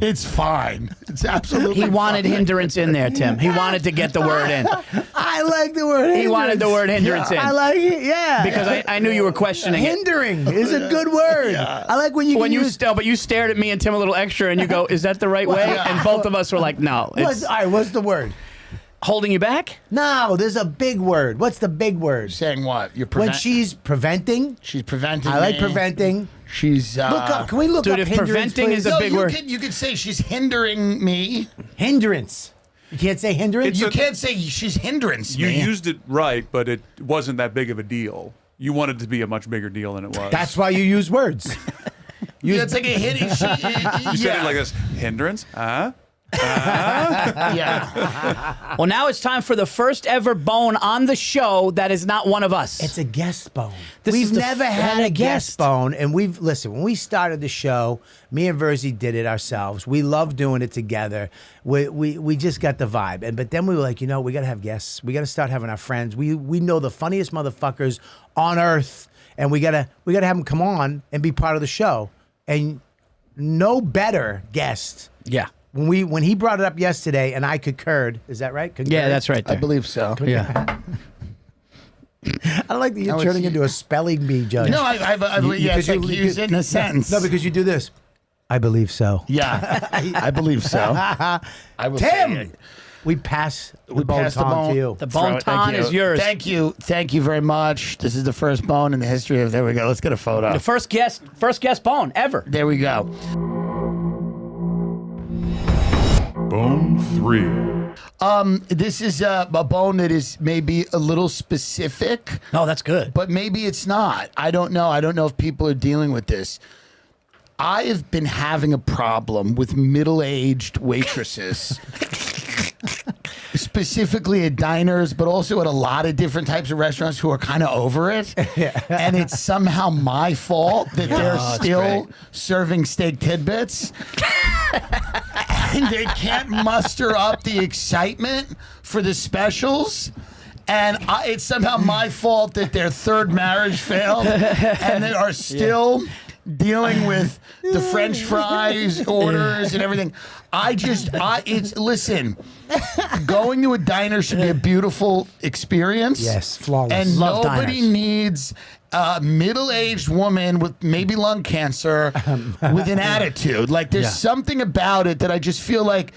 it's fine. It's absolutely He wanted fine. hindrance in there, Tim. He wanted to get the word in. I like the word hindrance. He wanted the word hindrance in. I like it, yeah. Because I knew you were questioning it. Hindering is a good word. I like when you When can you use... but you stared at me and Tim a little extra, and you go, "Is that the right way?" Yeah. And both of us were like, "No, it's All right, what's the word? holding you back." No, there's a big word. What's the big word? Saying what? You're When she's preventing. she's preventing I like me. preventing. She's Look up. Can we look Dude, up if hindrance, preventing please? is a no, big you word. you could say she's hindering me. Hindrance. You can't say hindrance? You can't say she's hindrance You me. used it right, but it wasn't that big of a deal. You wanted it to be a much bigger deal than it was. That's why you use words. Yeah, it's like a hitting. You said it like this. Hindrance? Huh? Yeah. Well, now it's time for the first ever bone on the show that is not one of us. It's a guest bone. This We've is the never had a guest guest. bone, and listen, when we started the show, me and Virzi did it ourselves. We love doing it together. We just got the vibe. But then we were like, we got to have guests. We got to start having our friends. We know the funniest motherfuckers on earth, and we got to have them come on and be part of the show. And no better guest. yeah. When he brought it up yesterday, and I concurred. Is that right? Concurred? Yeah, that's right I there. believe so. Yeah. I like that you're No, turning it's- into a spelling bee judge. No, I believe. Yeah, it's like use it in a sentence. No, because you do this. I believe so. Yeah, I believe so. I will say Tim, it. we pass the We passed the baton bone. to you. The Throw it. Thank Bonetown you. is yours. Thank you very much. This is the first bone in the history of. There we go. Let's get a photo. The first guest bone ever. There we go. Bone 3. This is a bone that is maybe a little specific, No, that's good. but maybe it's not. I don't know. I don't know if people are dealing with this. I have been having a problem with middle-aged waitresses. Specifically at diners, but also at a lot of different types of restaurants who are kind of over it. And it's somehow my fault that they're still serving steak tidbits. And they can't muster up the excitement for the specials. And it's somehow my fault that their third marriage failed. And they are still dealing with the French fries orders and everything. Listen, going to a diner should be a beautiful experience. Yes, flawless. And Love nobody diners. needs a middle-aged woman with maybe lung cancer with an attitude. Like, there's something about it that I just feel like,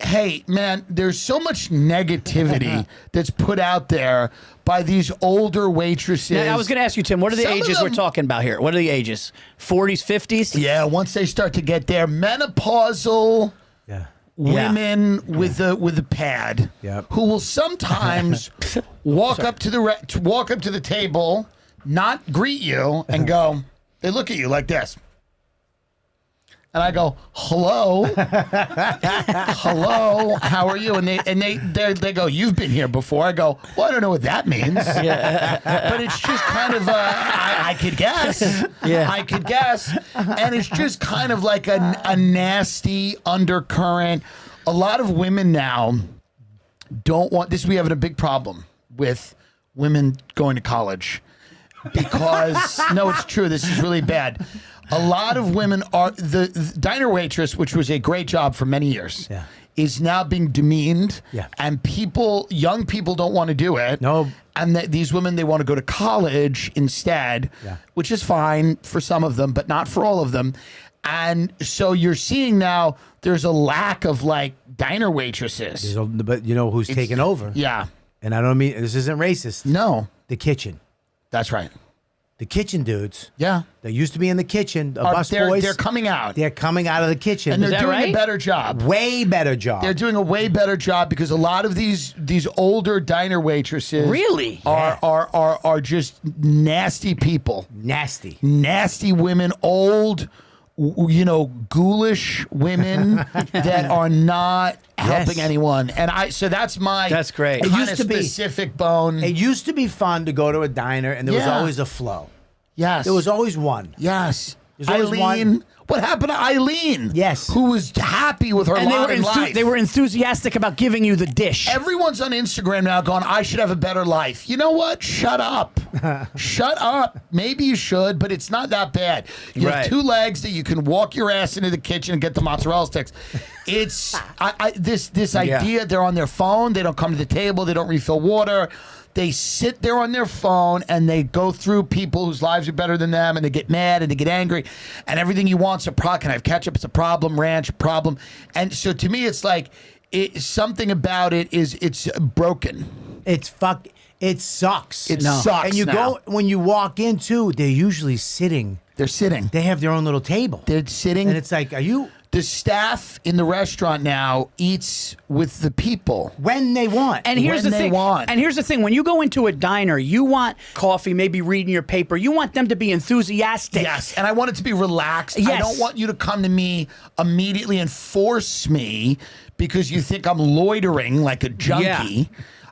hey, man, there's so much negativity that's put out there by these older waitresses. Now, I was going to ask you, Tim, what are the Some of ages we're them- talking about here? What are the ages? 40s, 50s? Yeah, once they start to get there, menopausal Yeah. women with a pad, Yep. who will sometimes walk up to the table, not greet you, and go. They look at you like this. And I go, hello, hello, how are you? And they go, you've been here before. I go, well, I don't know what that means. But it's just kind of, I could guess. Yeah. I could guess. And it's just kind of like a nasty undercurrent. A lot of women now don't want this. We have a big problem with women going to college because, no, it's true. This is really bad. A lot of women are the diner waitress, which was a great job for many years. Yeah. is now being demeaned. Yeah. And young people don't want to do it. No. And these women, they want to go to college instead, which is fine for some of them, but not for all of them. And so you're seeing now there's a lack of like diner waitresses. But you know who's taking over? Yeah. And I don't mean, this isn't racist. No. The kitchen. That's right. The kitchen dudes. Yeah. They used to be in the kitchen. The bus they're, boys. They're coming out. They're coming out of the kitchen. And they're that doing right? a better job. Way better job. They're doing a way better job because a lot of these older diner waitresses Really? are just nasty people. Nasty women, old, ghoulish women that are not helping anyone. And so that's my great. kind used of to be. specific bone. It used to be fun to go to a diner, and there was always a flow. Yes. There was always one. Yes. There's always Eileen. one. What happened to Eileen? Yes. Who was happy with her And lot in life. they were enthusiastic about giving you the dish. Everyone's on Instagram now going, I should have a better life. You know what? Shut up. Shut up. Maybe you should, but it's not that bad. You have 2 legs that you can walk your ass into the kitchen and get the mozzarella sticks. It's this idea, they're on their phone, they don't come to the table, they don't refill water. They sit there on their phone and they go through people whose lives are better than them, and they get mad and they get angry, and everything you want's a problem. Can I have ketchup? It's a problem. Ranch, problem. And so to me, it's like something about it is it's broken. It sucks. It sucks. And you now. go when you walk into, they're usually sitting. They're sitting. They have their own little table. They're sitting. And it's like, are you? The staff in the restaurant now eats with the people When they want. And here's when the they thing. want. And here's the thing: when you go into a diner, you want coffee, maybe reading your paper. You want them to be enthusiastic. Yes, and I want it to be relaxed. Yes. I don't want you to come to me immediately and force me because you think I'm loitering like a junkie. Yeah.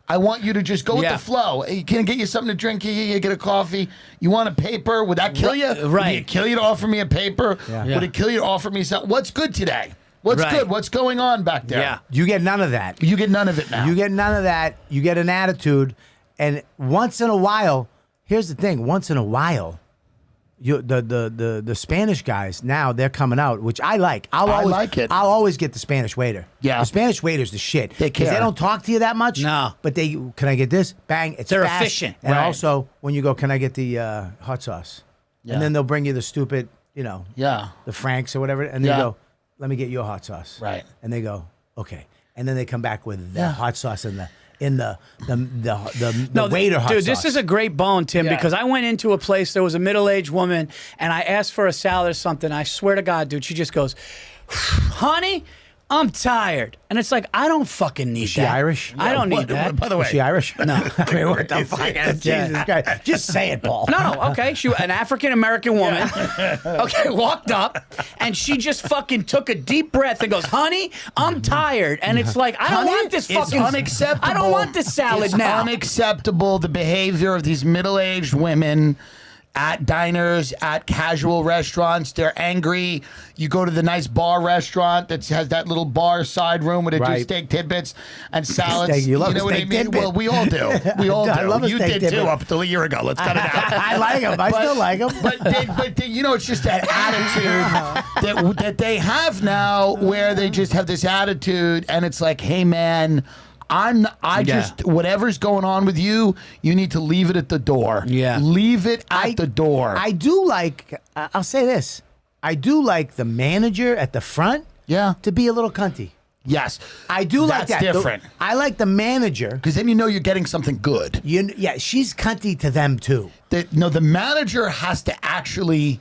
I want you to just go with Yeah. the flow. Can I get you something to drink? You get a coffee. You want a paper? Would that kill you? Right. Would it kill you to offer me a paper? Yeah. Would it kill you to offer me something? What's good today? What's Right. good? What's going on back there? Yeah. You get none of that. You get none of it now. You get none of that. You get an attitude. And once in a while, here's the thing. Once in a while, the Spanish guys now they're coming out, which I like. I like it. I'll always get the Spanish waiter. Yeah. The Spanish waiter's the shit. They 'Cause care. They don't talk to you that much. No. But can I get this? Bang. They're fast. efficient. And Right. also, when you go, can I get the hot sauce? Yeah. And then they'll bring you the stupid, Yeah. the Franks or whatever. And they Yeah. go, let me get your hot sauce. Right. And they go, okay. And then they come back with the Yeah. hot sauce and the No, waiter hot dude, sauce. this is a great bone, Tim, Yeah. because I went into a place, there was a middle-aged woman, and I asked for a salad or something. I swear to God, dude, she just goes, honey, I'm tired. And it's like, I don't fucking need she that. Irish? I don't need that. By the way, Is she Irish? No. I mean, what the fuck? Jesus Christ. Just say it, Paul. No, okay. An African-American woman, okay, walked up, and she just fucking took a deep breath and goes, honey, I'm tired. And it's like, I don't want this It's fucking... unacceptable. I don't want this salad It's now. unacceptable, the behavior of these middle-aged women at diners, at casual restaurants. They're angry. You go to the nice bar restaurant that has that little bar side room where they do Right. steak tidbits and salads. Steak- you love a know what I steak mean? tidbit. Well, we all do. We all do. I love a You steak did too tidbit. up until a year ago. Let's cut it out. I like him. I still like him. But it's just that attitude that they have now, where they just have this attitude, and it's like, hey man, just whatever's going on with you, you need to leave it at the door. Yeah. Leave it at the door. I do like, I'll say this. I do like the manager at the front Yeah. to be a little cunty. Yes. I do like That's that. different. I like the manager. Because then you know you're getting something good. Yeah, she's cunty to them too. The manager has to actually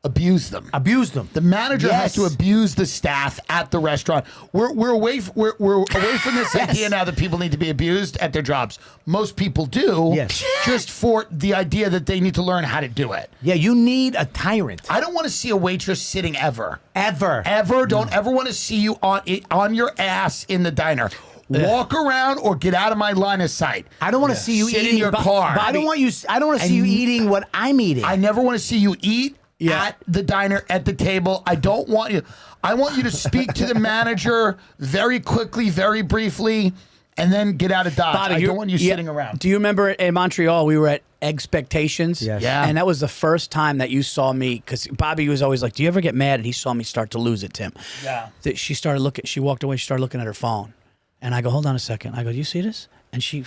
abuse them. Abuse them. The manager has Yes. to abuse the staff at the restaurant. We're away from this idea now that people need to be abused at their jobs. Most people do. Yes. Just for the idea that they need to learn how to do it. Yeah, you need a tyrant. I don't want to see a waitress sitting ever. Ever. Don't ever want to see you on your ass in the diner. Walk around or get out of my line of sight. I don't want to see you Sit eating in your car. I don't want to see you eating what I'm eating. I never want to see you eat at the diner, at the table. I don't want you. I want you to speak to the manager very quickly, very briefly, and then get out of Dodge. Bobby, I don't want you yeah, sitting around. Do you remember in Montreal we were at Expectations? Yes. Yeah. And that was the first time that you saw me, because Bobby was always like, "Do you ever get mad?" And he saw me start to lose it, Tim. Yeah. That she walked away. She started looking at her phone, and I go, "Hold on a second." I go, "Do you see this?" And she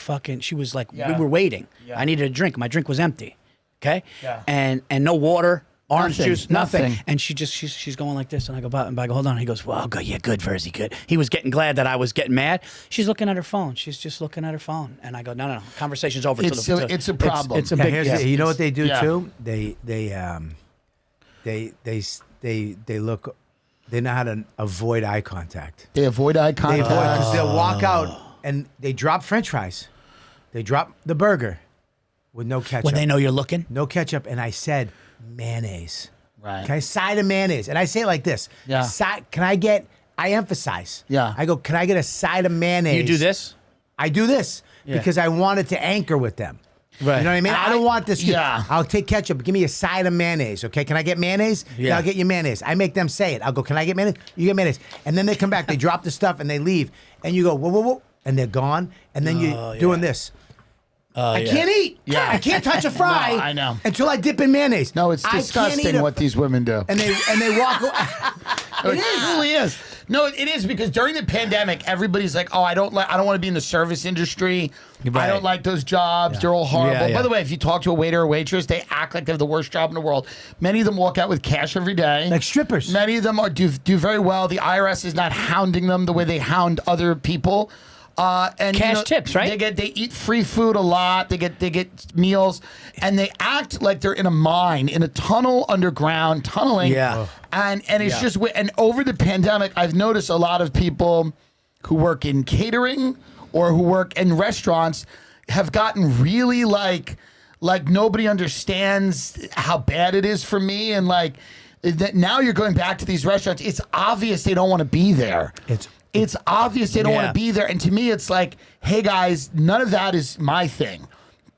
was like, Yeah. we were waiting. Yeah. I needed a drink. My drink was empty. Okay. Yeah. And no water. Orange Nothing, juice, nothing. nothing. And she's going like this, and I go, hold on. And he goes, well, good, yeah, good, Virzi, good. He was getting glad that I was getting mad. She's looking at her phone. She's just looking at her phone, and I go, no, conversation's over. It's a problem. It's a Yeah, big. here's Yeah. the- you know what they do Yeah. too? They look. They know how to avoid eye contact. They avoid eye They contact. avoid because they'll walk out and they drop French fries. They drop the burger with no ketchup. When they know you're looking. No ketchup, and I said mayonnaise. Right. Can I side of mayonnaise? And I say it like this. Yeah. Can I get? I emphasize. Yeah. I go. Can I get a side of mayonnaise? You do this. I do this Yeah. because I wanted to anchor with them. Right. You know what I mean? I don't want this. Yeah. I'll take ketchup. Give me a side of mayonnaise. Okay. Can I get mayonnaise? Yeah. I'll get you mayonnaise. I make them say it. I'll go. Can I get mayonnaise? You get mayonnaise. And then they come back. They drop the stuff and they leave. And you go whoa whoa whoa. And they're gone. And then you're doing this. I can't eat. Yeah. I can't touch a fry. No, I know. Until I dip in mayonnaise. No, it's I can't eat disgusting what these women do. And they walk away. It really is. No, it is because during the pandemic, everybody's like, "Oh, I don't want to be in the service industry. I Right. don't like those jobs. They're all horrible." Yeah, yeah. By the way, if you talk to a waiter or waitress, they act like they have the worst job in the world. Many of them walk out with cash every day, Like strippers. Many of them do very well. The IRS is not hounding them the way they hound other people. And Cash tips, right? They eat free food a lot. They get meals, and they act like they're in a mine, in a tunnel underground, tunneling. Yeah. And it's Yeah. just and over the pandemic, I've noticed a lot of people who work in catering or who work in restaurants have gotten really like nobody understands how bad it is for me, and like that now you're going back to these restaurants. It's obvious they don't want to be there. It's obvious they don't want Yeah. to be there. And to me, it's like, hey guys, none of that is my thing.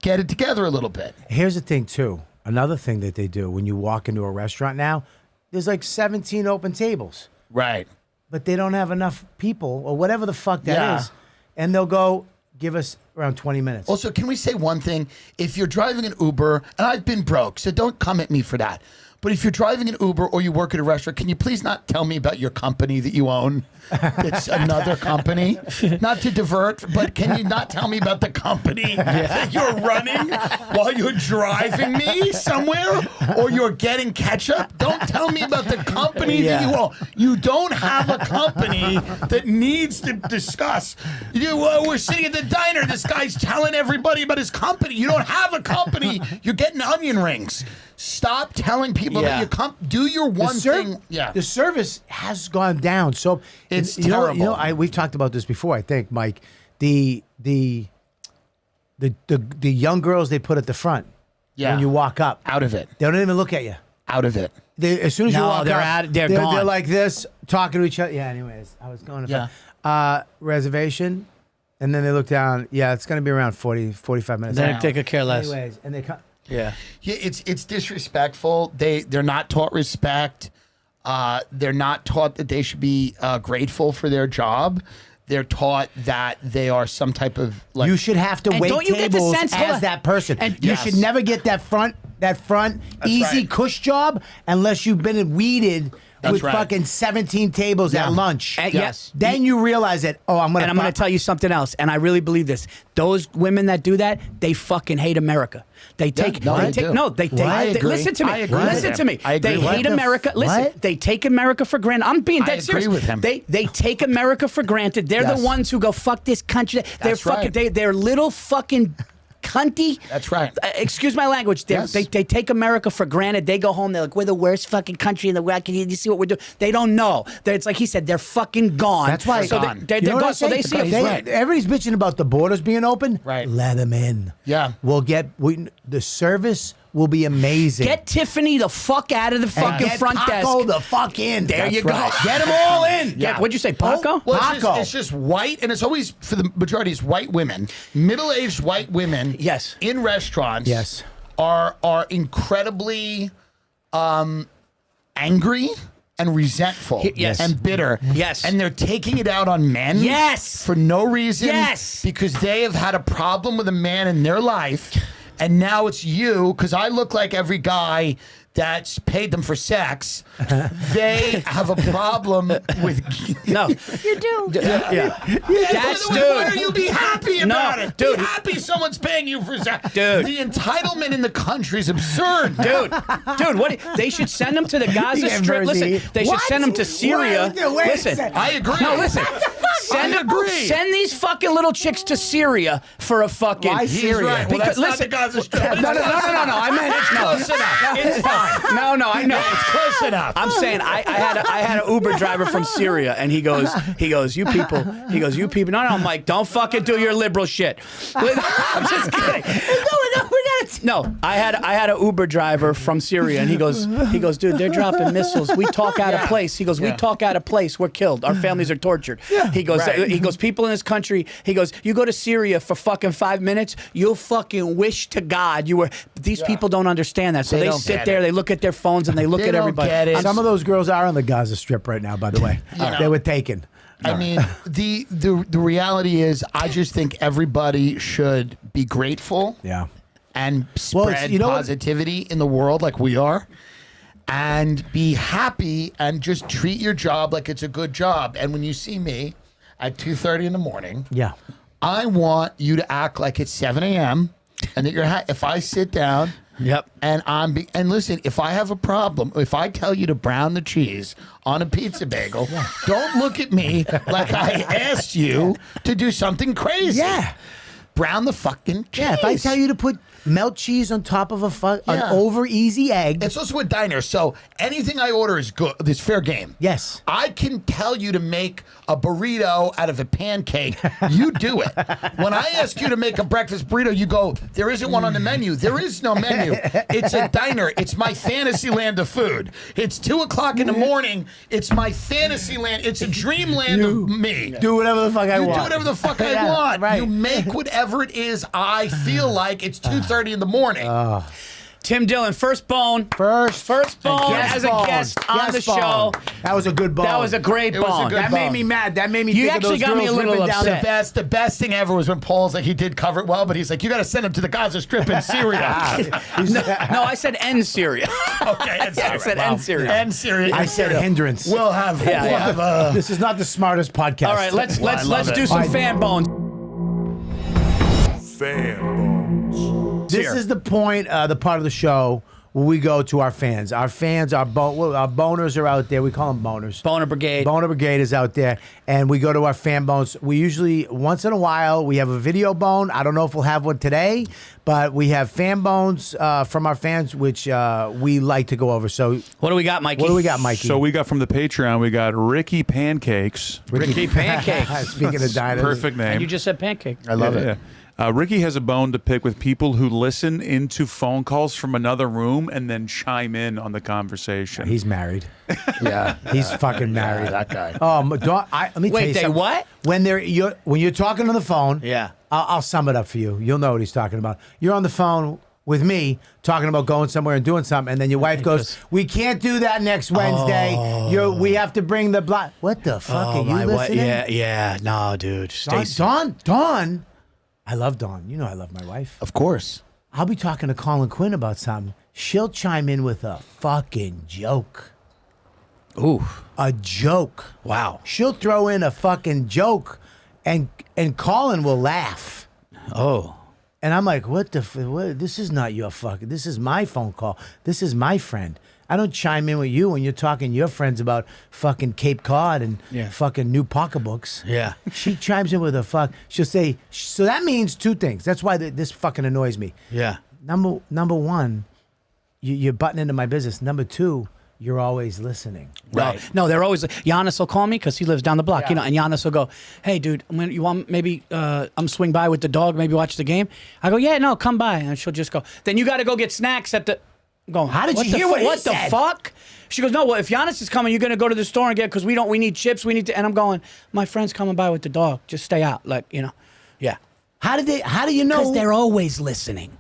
Get it together a little bit. Here's the thing, too. Another thing that they do when you walk into a restaurant now, there's like 17 open tables, Right. but they don't have enough people or whatever the fuck that is. Yeah. And they'll go, give us around 20 minutes. Also, can we say one thing? If you're driving an Uber, and I've been broke, so don't come at me for that. But if you're driving an Uber or you work at a restaurant, can you please not tell me about your company that you own? It's another company. Not to divert, but can you not tell me about the company that you're running while you're driving me somewhere or you're getting ketchup? Don't tell me about the company that you own. You don't have a company that needs to discuss. We're sitting at the diner. This guy's telling everybody about his company. You don't have a company. You're getting onion rings. Stop telling people that you do your one thing. Yeah. The service has gone down. So It's you know, terrible. we've talked about this before, I think, Mike. The young girls they put at the front Yeah. when you walk up. Out of it. They don't even look at you. Out of it. As soon as you No, walk they're up, out- they're gone. They're like this, talking to each other. Yeah. Anyways, I was going to reservation, and then they look down. Yeah, it's going to be around 45 minutes. Then now. they could care less. Anyways, and they come. Yeah. Yeah, it's disrespectful. They're not taught respect. They're not taught that they should be grateful for their job. They're taught that they are some type of like. You should have to And wait don't you get the tables sense- hold as on. that person. And- you Yes. should never get that front easy right. cush job unless you've been weeded That's with right. fucking 17 tables Yeah. at lunch. Yes. Then you realize that, I'm going And I'm going to tell you something else, and I really believe this. Those women that do that, they fucking hate America. They take, no, they they take, do. no, they What? I take. agree. Listen to me. I agree with Listen him. to me. I agree They with hate him. America. Listen, What? they take America for granted. I'm being I dead agree serious. with him. They take America for granted. They're Yes. the ones who go fuck this country. They're That's fucking. right. They're little fucking. Cunty. That's right. Excuse my language. Yes. They take America for granted. They go home. They're like, we're the worst fucking country in the world. Can you see what we're doing? They don't know. It's like he said. They're fucking gone. That's why. So gone. they're You know what gone. I So say? they see. He's right. Everybody's bitching about the borders being open. Right. Let them in. Yeah. The service will be amazing. Get Tiffany the fuck out of the And fucking get front Paco desk. the fuck in. There you go. right. Get them all in. Yeah. What'd you say, Paco? Well, Paco. it's just white, and it's always for the majority. It's white women, middle-aged white women. Yes. In restaurants. Yes. Are incredibly angry and resentful Yes. and bitter. Yes. And they're taking it out on men. Yes. For no reason. Yes. Because they have had a problem with a man in their life. And now it's you, because I look like every guy that's paid them for sex. They have a problem with. No. You do. Yeah. That's By the way, why are you be happy about No, it? dude. Be happy someone's paying you for sex. Dude. The entitlement in the country is absurd. Dude, what? They should send them to the Gaza Yeah, Strip. Virzi. Listen, they should What? send them to Syria. Wait a Listen, second. I agree. no, listen. Send I them, agree. send these fucking little chicks to Syria for a fucking. Why He's Syria? right. Well, Because- that's not listen- the Gaza Strip. No. I meant it's Close enough. It's fine. No, I know. It's close enough. I'm saying I had an Uber driver from Syria, and he goes, you people. No, I'm like, don't fucking do your liberal shit. I'm just kidding. No, I had an Uber driver from Syria, and he goes, dude, they're dropping missiles. We talk out of place. He goes, we talk out of place. We're killed. Our families are tortured. He goes, people in this country. He goes, you go to Syria for fucking 5 minutes, you'll fucking wish to God you were. These people don't understand that, so They they don't sit get there, it. they look at their phones, and they look They at don't everybody. get it. Some of those girls are on the Gaza Strip right now, by the way. They were taken. I mean, the reality is, I just think everybody should be grateful. Yeah. And Well, it's- spread you know what? positivity in the world like we are, and be happy and just treat your job like it's a good job. And when you see me at 2:30 in the morning, Yeah. I want you to act like it's 7 a.m. and that you're if I sit down. Yep. And and listen, if I have a problem, if I tell you to brown the cheese on a pizza bagel, don't look at me like I asked you to do something crazy. Yeah. Brown the fucking cheese. Yeah. If I tell you to put melt cheese on top of an Yeah. over easy egg. It's also a diner, so anything I order is good. It's fair game. Yes. I can tell you to make a burrito out of a pancake. You do it. When I ask you to make a breakfast burrito, you go, there isn't one on the menu. There is no menu. It's a diner. It's my fantasy land of food. It's 2:00 in the morning. It's my fantasy land. It's a dreamland of me. Do whatever the fuck I You want. do whatever the fuck I Yeah, want. right. You make whatever it is I feel like. It's 2:30 in the morning. Tim Dillon, first bone as a guest on the show. That was a good bone. That was a great It was a bone. good That bone. made me mad. That made me You think actually of those got me a girls little ripping down upset. The best thing ever was when Paul's like, he did cover it well, but he's like, you got to send him to the Gaza Strip in Syria. No, I said end Syria. Okay, I said end Syria. And Syria. I said hindrance. We'll have. Yeah, we'll yeah. have a. This is not the smartest podcast. All right, let's love do it. some fan bones. Fan bones. This is the point, the part of the show where we go to our fans. Our fans, our boners are out there. We call them boners. Boner Brigade. Boner Brigade is out there, and we go to our fan bones. We usually, once in a while, we have a video bone. I don't know if we'll have one today, but we have fan bones from our fans, which we like to go over. So, What do we got, Mikey? what do we got, Mikey? So we got from the Patreon, we got Ricky Pancakes. Ricky Pancakes. Speaking of diners, Perfect name. And you just said pancake. I love Yeah, it. yeah. Ricky has a bone to pick with people who listen into phone calls from another room and then chime in on the conversation. he's married. Yeah. He's fucking married. that guy. Let me tell Wait, you they something. what? When you're talking on the phone, Yeah. I'll sum it up for you. You'll know what he's talking about. You're on the phone with me talking about going somewhere and doing something, and then your wife goes, "We can't do that next Wednesday. We have to bring the block." What the fuck are you listening? Yeah. No, dude. Dawn. I love Dawn. You know I love my wife. Of course. I'll be talking to Colin Quinn about something. She'll chime in with a fucking joke. Ooh. A joke. Wow. She'll throw in a fucking joke, and Colin will laugh. Oh. And I'm like, what? This is not your fucking. This is my phone call. This is my friend. I don't chime in with you when you're talking to your friends about fucking Cape Cod and fucking new pocketbooks. Yeah. She chimes in with a fuck. She'll say, so that means two things. That's why this fucking annoys me. Yeah. Number one, you're butting into my business. Number two, you're always listening. Right. No, they're always. Giannis will call me because he lives down the block, you know. And Giannis will go, "Hey, dude, you want maybe I'm swing by with the dog, maybe watch the game." I go, "Yeah, no, come by." And she'll just go, "Then you got to go get snacks at the." I'm going, How did you hear what he What said? the fuck? She goes, "No, well, if Giannis is coming, you're gonna go to the store and get because we need chips. We need to." And I'm going, "My friend's coming by with the dog. Just stay out, like you know." Yeah. How do you know? Because they're always listening.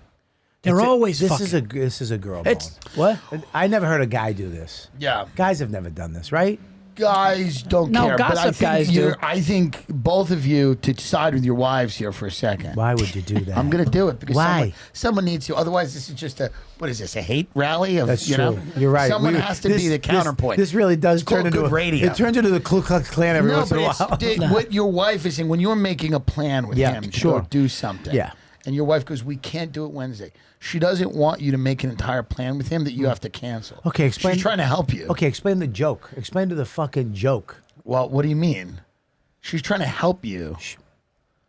They're always This fucking. is a girl. It's bone. what? I never heard a guy do this. Yeah. Guys have never done this, right? Guys don't No, care. But I gossip think guys do. I think both of you to side with your wives here for a second. Why would you do that? I'm going to do it because Why? someone needs to. Otherwise, this is just a what is this? A hate rally? Of, That's you true. know? You're right. Someone has to be the counterpoint. This really does It's called turn into good a radio. It turns into the Ku Klux Klan every No, once in a but while. it's what your wife is saying when you're making a plan with Yeah, him to sure. go do something. Yeah. And your wife goes, "We can't do it Wednesday." She doesn't want you to make an entire plan with him that you have to cancel. Okay, explain. She's trying to help you. Okay, explain the joke. Explain to the fucking joke. Well, what do you mean? She's trying to help you.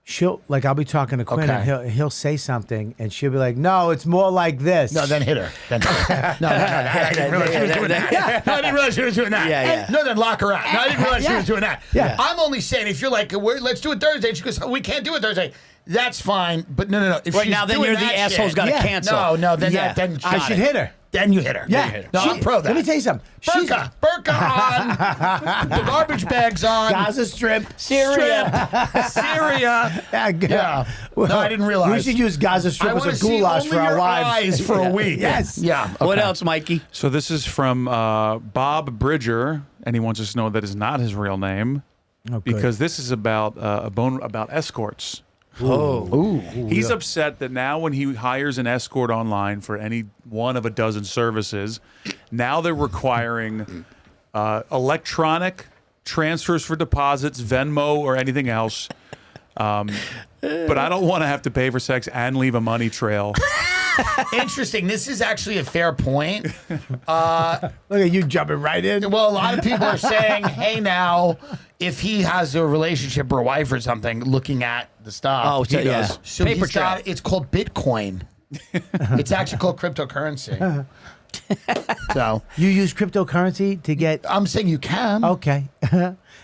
She'll like I'll be talking to Quinn Okay. and he'll say something and she'll be like, "No, it's more like this." No, then hit her. Then hit her. No, I didn't realize she was doing that. No, I didn't realize she was doing that. Yeah. No, then lock her out. No, I didn't realize she was doing that. Yeah. I'm only saying if you're like, let's do it Thursday. And she goes, we can't do it Thursday. That's fine. But no. If Right she's now, then doing you're the that asshole's shit- got to Yeah. cancel. No, then Yeah. then I should hit her. Then you hit her. Yeah. No, I'm pro that. Let me tell you something. She's Burka on. The garbage bag's on. Gaza Strip. Syria. Syria. Yeah. No, I didn't realize. We should use Gaza I Strip want to as a see goulash only for our your wives. eyes for a week. Yes. Yeah. What okay. else, Mikey? So this is from Bob Bridger, and he wants us to know that is not his real name Oh, good. because this is about about escorts. Ooh. He's upset that now when he hires an escort online for any one of a dozen services, now they're requiring electronic transfers for deposits, Venmo, or anything else. But I don't want to have to pay for sex and leave a money trail. Interesting. This is actually a fair point. Look at you jumping right in. Well, a lot of people are saying, hey, now, if he has a relationship or a wife or something, looking at the stuff. Oh, he so, yeah. goes, so Paper he's got, it's called Bitcoin. It's actually called cryptocurrency. So You use cryptocurrency to get. I'm saying you can. Okay.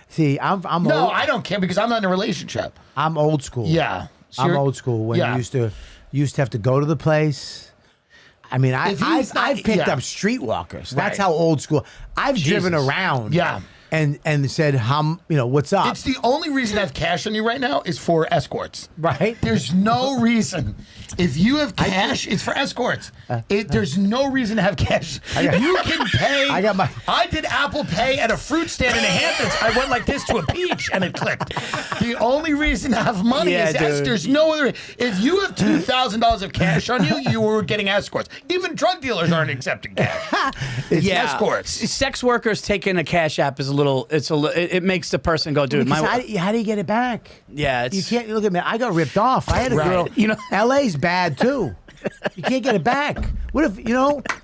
See, I'm No, old. I don't care because I'm not in a relationship. I'm old school. Yeah. So I'm you're- old school. When yeah. you used to have to go to the place. I mean, If he's not- I've picked yeah. up streetwalkers. That's Right. how old school. I've driven Jesus. around. Yeah. And said, what's up? It's the only reason I have cash on you right now is for escorts. Right? There's no reason. If you have cash, it's for escorts. There's no reason to have cash. You can pay. I did Apple Pay at a fruit stand in the Hamptons. I went like this to a peach and it clicked. The only reason to have money Yeah, is dude. there's no other. If you have $2,000 of cash on you, you were getting escorts. Even drug dealers aren't accepting cash. It's escorts. Sex workers taking a cash app is a little. It makes the person go, dude. Because how do you get it back? Yeah, it's, You can't look at me. I got ripped off. I had a Right. girl. You know- LA's bad too. You can't get it back. What if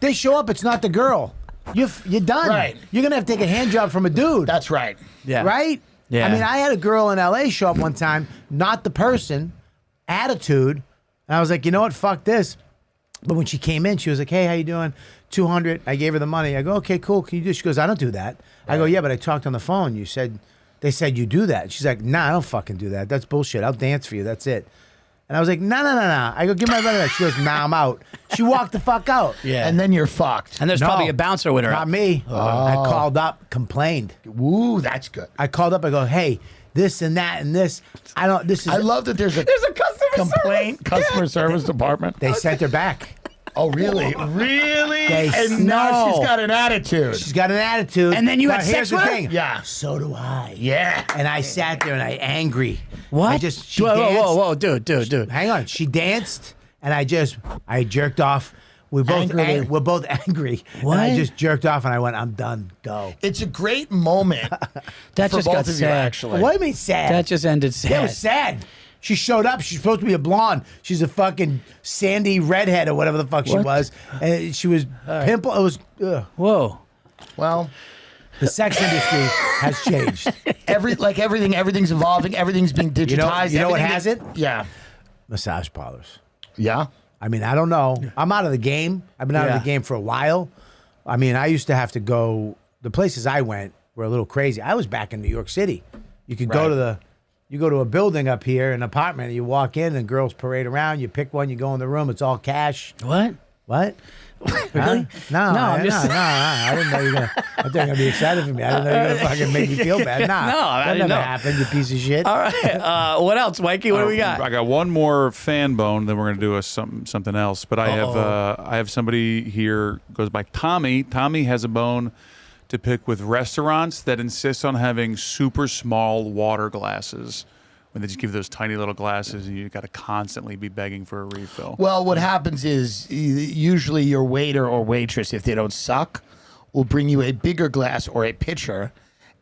they show up? It's not the girl. You're done. Right. You're gonna have to take a hand job from a dude. That's right. Yeah. Right. Yeah. I mean, I had a girl in LA show up one time, not the person, attitude, and I was like, you know what? Fuck this. But when she came in, she was like, hey, how you doing? 200. I gave her the money. I go, okay, cool. Can you do? She goes, I don't do that. I go, yeah, but I talked on the phone. They said you do that. She's like, nah, I don't fucking do that. That's bullshit. I'll dance for you. That's it. And I was like, no. I go, give my money back. She goes, nah, I'm out. She walked the fuck out. yeah. And then you're fucked. And there's No. probably a bouncer with her. Not me. I called up, complained. Ooh, that's good. I called up. I go, hey, this and that and this. I love that there's a customer service department. They sent her back. Oh, really? Really? They And now know. she's got an attitude. She's got an attitude. And then you But had here's sex the with her? thing. Yeah. So do I. Yeah. And I sat there and I angry. What? She whoa, danced. whoa, dude. Hang on. She danced and I jerked off. We're Angrily. both angry. What? And I just jerked off and I went, I'm done. Go. It's a great moment That for just both got of you, sad. actually. What do you mean sad? That just ended sad. That was sad. She showed up. She's supposed to be a blonde. She's a fucking sandy redhead or whatever the fuck she What? was. And she was pimple. It was Whoa. Well, the sex industry has changed. everything's evolving. Everything's being digitized. You know what everything has is- it? Yeah. Massage parlors. Yeah. I mean, I don't know. I'm out of the game. I've been out of Yeah. the game for a while. I mean, I used to have to go. The places I went were a little crazy. I was back in New York City. You could go Right. to you go to a building up here, an apartment, and you walk in, and girls parade around. You pick one, you go in the room. It's all cash. What? What? Really? No, I'm just I didn't know you were gonna. I thought you were gonna be excited for me. I didn't know you were gonna fucking make me feel bad. Nah, No, I that didn't never know. happened. You piece of shit. All right. What else, Mikey? What do we got? I got one more fan bone. Then we're gonna do something else. But I have somebody here goes by Tommy. Tommy has a bone to pick with restaurants that insist on having super small water glasses. When they just give you those tiny little glasses, and you got to constantly be begging for a refill. Well, what happens is usually your waiter or waitress, if they don't suck, will bring you a bigger glass or a pitcher,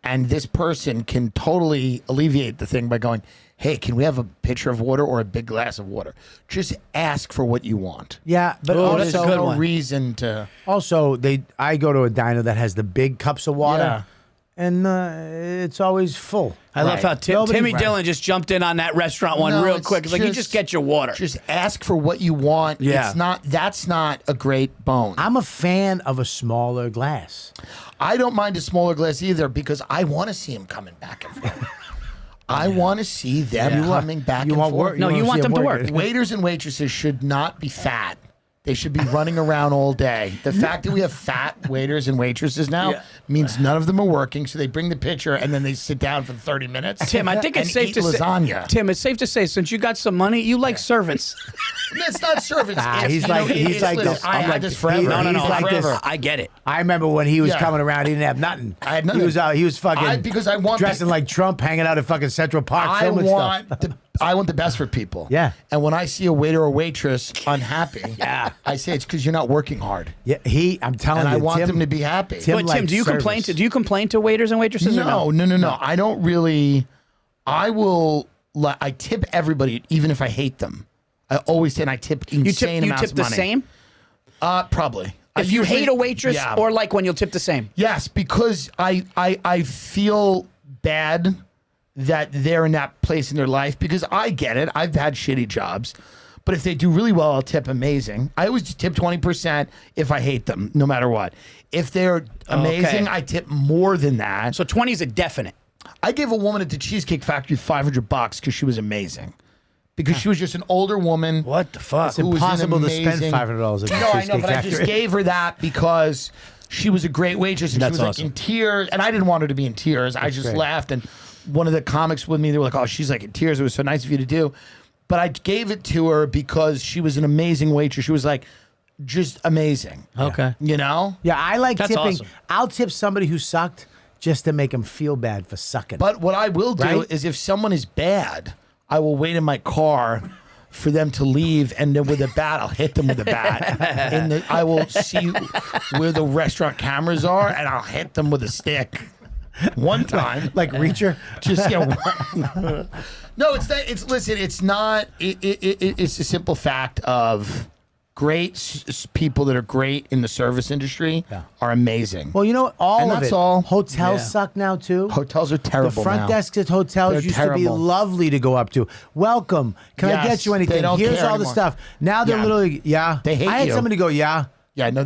and this person can totally alleviate the thing by going, hey, can we have a pitcher of water or a big glass of water? Just ask for what you want. Yeah, but Oh, that's also, a good no one. reason to... also I go to a diner that has the big cups of water, Yeah. and it's always full. I love how Timmy Right. Dillon just jumped in on that restaurant one No, real it's quick. It's like, you just get your water. Just ask for what you want. Yeah. That's not a great bone. I'm a fan of a smaller glass. I don't mind a smaller glass either because I want to see them coming back and forth. I want to see them coming back You and want forth. work? No, you wanna want see them to work. working. Waiters and waitresses should not be fat. They should be running around all day. The fact that we have fat waiters and waitresses now means none of them are working. So they bring the pitcher and then they sit down for 30 minutes. Tim, I think it's and safe eat to lasagna. say. Tim, it's safe to say, since you got some money, you like servants. It's not service. It's, he's you know, like- he's it's- like listen, this. I I'm had like this this. forever. No, He's like forever. this. I get it. I remember when he was Yeah. coming around, he didn't have nothing. I had nothing. He was fucking because I want dressing like Trump, hanging out at fucking Central Park, I filming want stuff. I want the best for people. Yeah. And when I see a waiter or waitress unhappy, I say it's because you're not working hard. Yeah, I'm telling And you, I want Tim, them to be happy. Tim But Tim, likes do you complain service. to waiters and waitresses? or No. I don't really. I will. I tip everybody, even if I hate them. I always say, and I tip You insane tip amounts the of money. same? Probably. If you hate a waitress Yeah. or like when you'll tip the same? Yes, because I feel bad that they're in that place in their life because I get it. I've had shitty jobs. But if they do really well, I'll tip amazing. I always tip 20% if I hate them, no matter what. If they're amazing, I tip more than that. So 20 is a definite. I gave a woman at the Cheesecake Factory $500 because she was amazing. Because she was just an older woman. What the fuck? It's impossible to spend amazing- $500 at the No, I know, Cheesecake but I just Factory. gave her that because she was a great waitress and That's she was awesome. like in tears. And I didn't want her to be in tears. I just great. laughed. And one of the comics with me, they were like, oh, she's like in tears. It was so nice of you to do. But I gave it to her because she was an amazing waitress. She was like, just amazing. Okay. You know? Yeah, I like That's tipping. awesome. I'll tip somebody who sucked just to make them feel bad for sucking. But what I will do Right? is if someone is bad, I will wait in my car for them to leave, and then with a bat, I'll hit them with a bat. And I will see where the restaurant cameras are, and I'll hit them with a stick. One time, like Reacher. just no, it's that. It's listen. It's not. It's a simple fact of great people that are great in the service industry are amazing. Well, you know what? All And of that's it. all. Hotels Yeah. suck now too. Hotels are The terrible front now. desks at hotels They're used to be terrible. lovely to go up to. Welcome. Can I Yes, get you they anything? don't Here's care all the anymore. stuff. Now they're Yeah. literally, They hate I had you. somebody go, yeah. Yeah, no.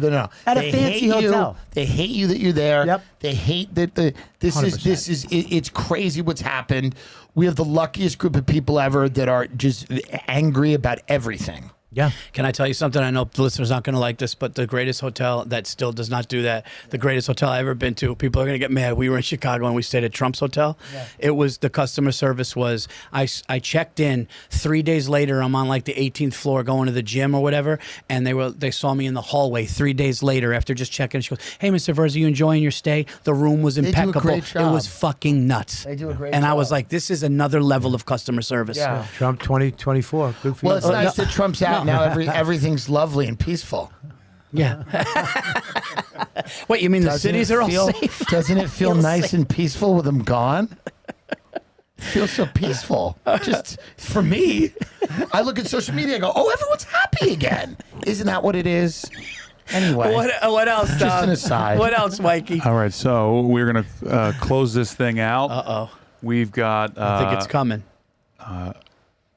At a They fancy hate you. hotel. They hate you that you're there. Yep. They hate that it's crazy what's happened. We have the luckiest group of people ever that are just angry about everything. Yeah. Can I tell you something? I know the listeners aren't going to like this, but the greatest hotel that still does not do that, the greatest hotel I've ever been to, people are going to get mad. We were in Chicago and we stayed at Trump's Hotel. Yeah. It was, the customer service was, I checked in 3 days later. I'm on like the 18th floor going to the gym or whatever. And they saw me in the hallway 3 days later after just checking. She goes, hey, Mr. Virzi, you enjoying your stay? The room was do a impeccable. great It job. was fucking nuts. They do a great And I was job. like, this is another level of customer service. Yeah. Trump 2024. Good for Well, you. it's nice that Trump's out now. Everything's lovely and peaceful. Yeah. Wait, you mean the cities are all safe? Doesn't it feel nice and peaceful with them gone? It feels so peaceful. Just for me, I look at social media and go, oh, everyone's happy again. Isn't that what it is? Anyway. What else, Just Tom? an aside. What else, Mikey? All right, so we're gonna close this thing out. Uh-oh. We've got. I think it's coming.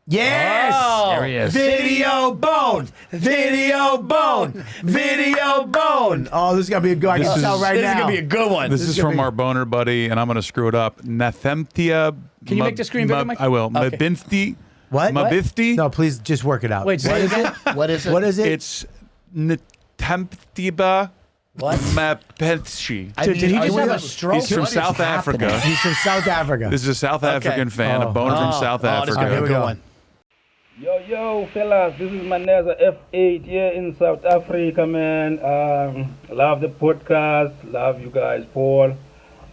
Yes. There he is. Video bone. Video bone. Video bone. Oh, this is going to be a good. I This can is- tell right This now. is going to be a good one. This is gonna from be- our boner buddy, and I'm going to screw it up. Nathemthia. Can you make the screen bigger, Mike? I will. Okay. Mabinthi. What? Mabifti. No, please just work it out. Wait, say it again? What is it? What is it? It's Temptiba What? Mapetshi. Dude, did he just have a what- stroke? He's from What is South happening? Africa. He's from South Africa. This is a South African fan, a boner from South This is gonna be Africa. a good one. Yo, fellas, this is Maneza F8 here in South Africa, man. Love the podcast, love you guys, Paul,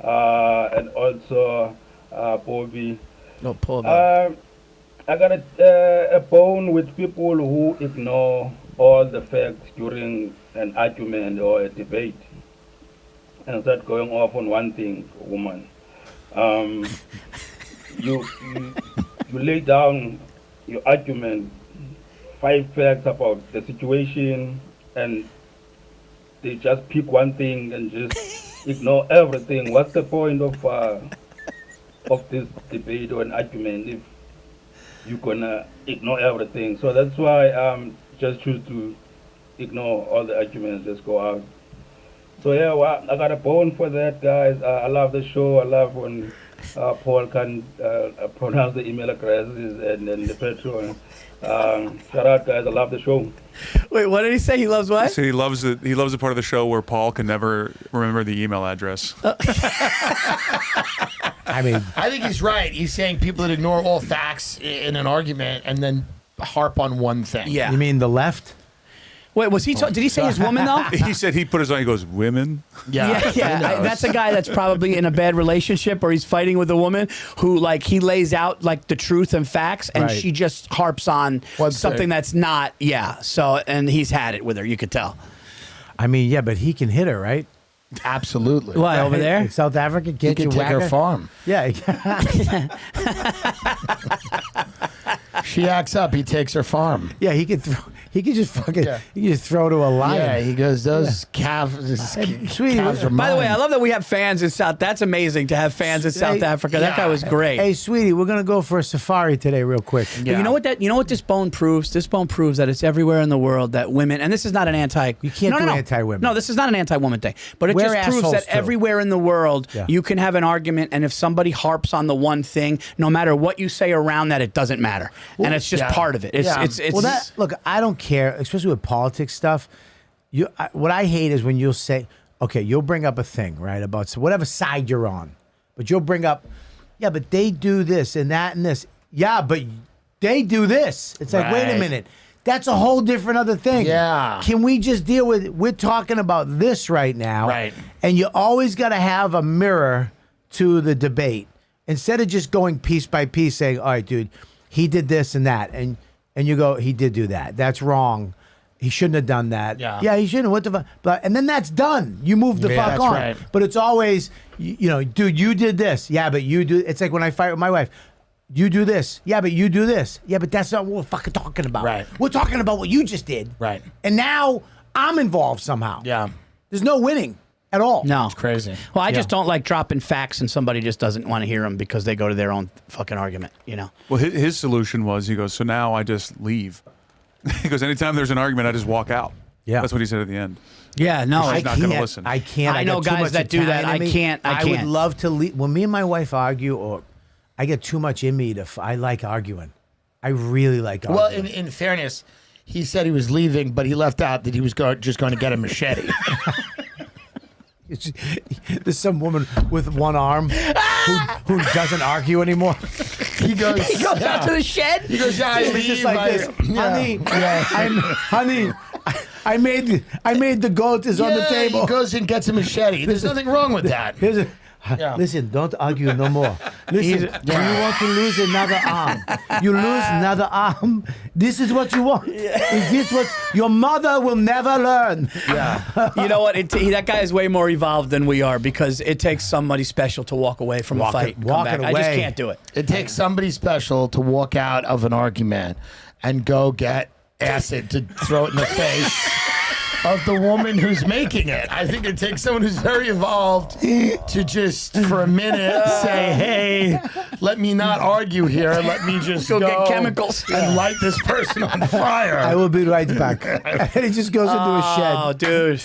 and also Bobby. No, pull it back. I got a bone with people who ignore all the facts during an argument or a debate and start going off on one thing, woman. You lay down your argument, 5 facts about the situation, and they just pick one thing and just ignore everything. What's the point of this debate or an argument if you're gonna ignore everything? So that's why just choose to ignore all the arguments, just go out. So yeah, well, I got a bone for that, guys. I love the show. I love when Paul can pronounce the email addresses and the petrol. Shout out, guys. I love the show. Wait, what did he say? He loves what? So he loves the part of the show where Paul can never remember the email address. I mean, I think he's right. He's saying people that ignore all facts in an argument and then harp on one thing. Yeah. you mean the left? Wait, was he? Did he say his woman though? He said he put his on. He goes, women. Yeah. Yeah, yeah. That's a guy that's probably in a bad relationship or he's fighting with a woman who, like, he lays out, like, the truth and facts and Right. she just harps on One something thing. that's not, yeah. So, and he's had it with her, you could tell. I mean, yeah, but he can hit her, right? Absolutely. What, over there? In South Africa, He can't can you take whack her her? farm. Yeah. She acts up. He takes her farm. Yeah, he could throw. He could just fucking. Yeah. He could just throw to a lion. Yeah, he goes, those calves Sweetie, are By the way, mine. I love that we have fans in South. That's amazing to have fans in South Africa. That guy was great. Hey, sweetie, we're gonna go for a safari today, real quick. But you know what that? You know what this bone proves? This bone proves that it's everywhere in the world that women, and this is not an anti. You can't do anti-women. No, this is not an anti-woman thing. But it We're just proves assholes, that too. everywhere in the world Yeah. you can have an argument, and if somebody harps on the one thing, no matter what you say around that, it doesn't matter, and it's just yeah. part of it. It's Yeah. it's Well, that look, I don't care, especially with politics stuff. What I hate is when you'll say, okay, you'll bring up a thing, right, about whatever side you're on, but you'll bring up, yeah, but they do this and that and this. Yeah, but they do this. It's like, wait a Right. minute. That's a whole different other thing. Yeah. Can we just deal with, we're talking about this right now. Right. And you always got to have a mirror to the debate. Instead of just going piece by piece saying, all right, dude, he did this and that. And you go, he did do that. That's wrong. He shouldn't have done that. Yeah. He shouldn't. What the fuck? But and then that's done. You move the Yeah, fuck that's on. right. But it's always, you know, dude, you did this. Yeah, but you do. It's like when I fight with my wife. You do this. Yeah, but you do this. Yeah, but that's not what we're fucking talking about. Right. We're talking about what you just did. Right. And now I'm involved somehow. Yeah. There's no winning at all. no. It's crazy. Well, I just don't like dropping facts and somebody just doesn't want to hear them because they go to their own fucking argument, you know? Well, his solution was, he goes, so now I just leave. He goes, anytime there's an argument, I just walk out. Yeah. That's what he said at the end. Yeah, no. She's not gonna listen. I can't. I know got too guys much that do that. Italian in I me. can't. I would can't. love to leave. When me and my wife argue, or I get too much in me to. I like arguing. I really like Well, arguing. in fairness, he said he was leaving, but he left out that he was just going to get a machete. There's some woman with one arm who doesn't argue anymore. He goes, He goes out to the shed. He goes, yeah, I It's leave. just like this, honey. I made the goat is on the table. He goes and gets a machete. There's nothing wrong with that. Here's a, Yeah. Listen, don't argue no more. Listen, when you want to lose another arm, you lose another arm. This is what you want. Is this what your mother will never learn? Yeah. You know what? That guy is way more evolved than we are because it takes somebody special to walk away from a fight. and come walking back. I just away. can't do it. It takes somebody special to walk out of an argument and go get acid to throw it in the face of the woman who's making it. I think it takes someone who's very evolved to just, for a minute, say, hey, let me not argue here. Let me just Go get chemicals. and light this person on fire. I will be right back. And he just goes into a Oh, shed. dude.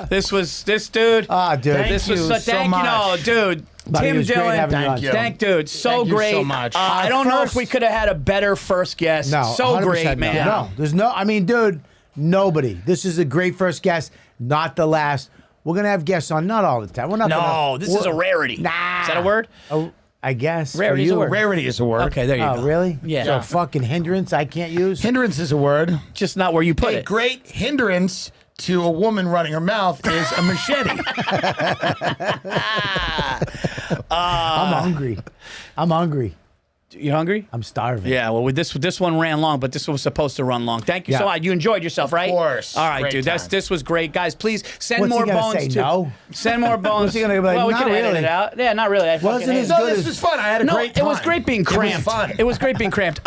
this dude. Ah, dude. This was you so so thank you. much. No, dude. Buddy, it Tim was great Dillon. having you on. Thank you. Thank dude. So Thank you great. so much. I don't know if first- we could have had a better first guest. No, so 100% great, no. man. No, there's no. I mean, dude, Nobody. This is a great first guest, not the last. We're going to have guests on, not all the time. We're not No, this is a rarity. Nah. Is that a word? Oh, I guess. Rarity for is you. a word. Rarity is a word. Okay, there you Oh, go. really? Yeah. So fucking hindrance I can't use? Hindrance is a word. Just not where you put A it. great hindrance to a woman running her mouth is a machete. I'm hungry. I'm hungry. You hungry? I'm starving. Yeah, well, this one ran long, but this one was supposed to run long. Thank you so Yeah. much. You enjoyed yourself, right? Of course. All right, Great dude. time. This was great, guys. Please send What's he more gonna bones say, to. no? Send more bones. What's he gonna be like, Well, we not could edit really? it out. Yeah, not really. I fucking Wasn't hate as it. No, good this as- was fun. I had a No, great it time. was great being cramped. It was fun. It was great being cramped.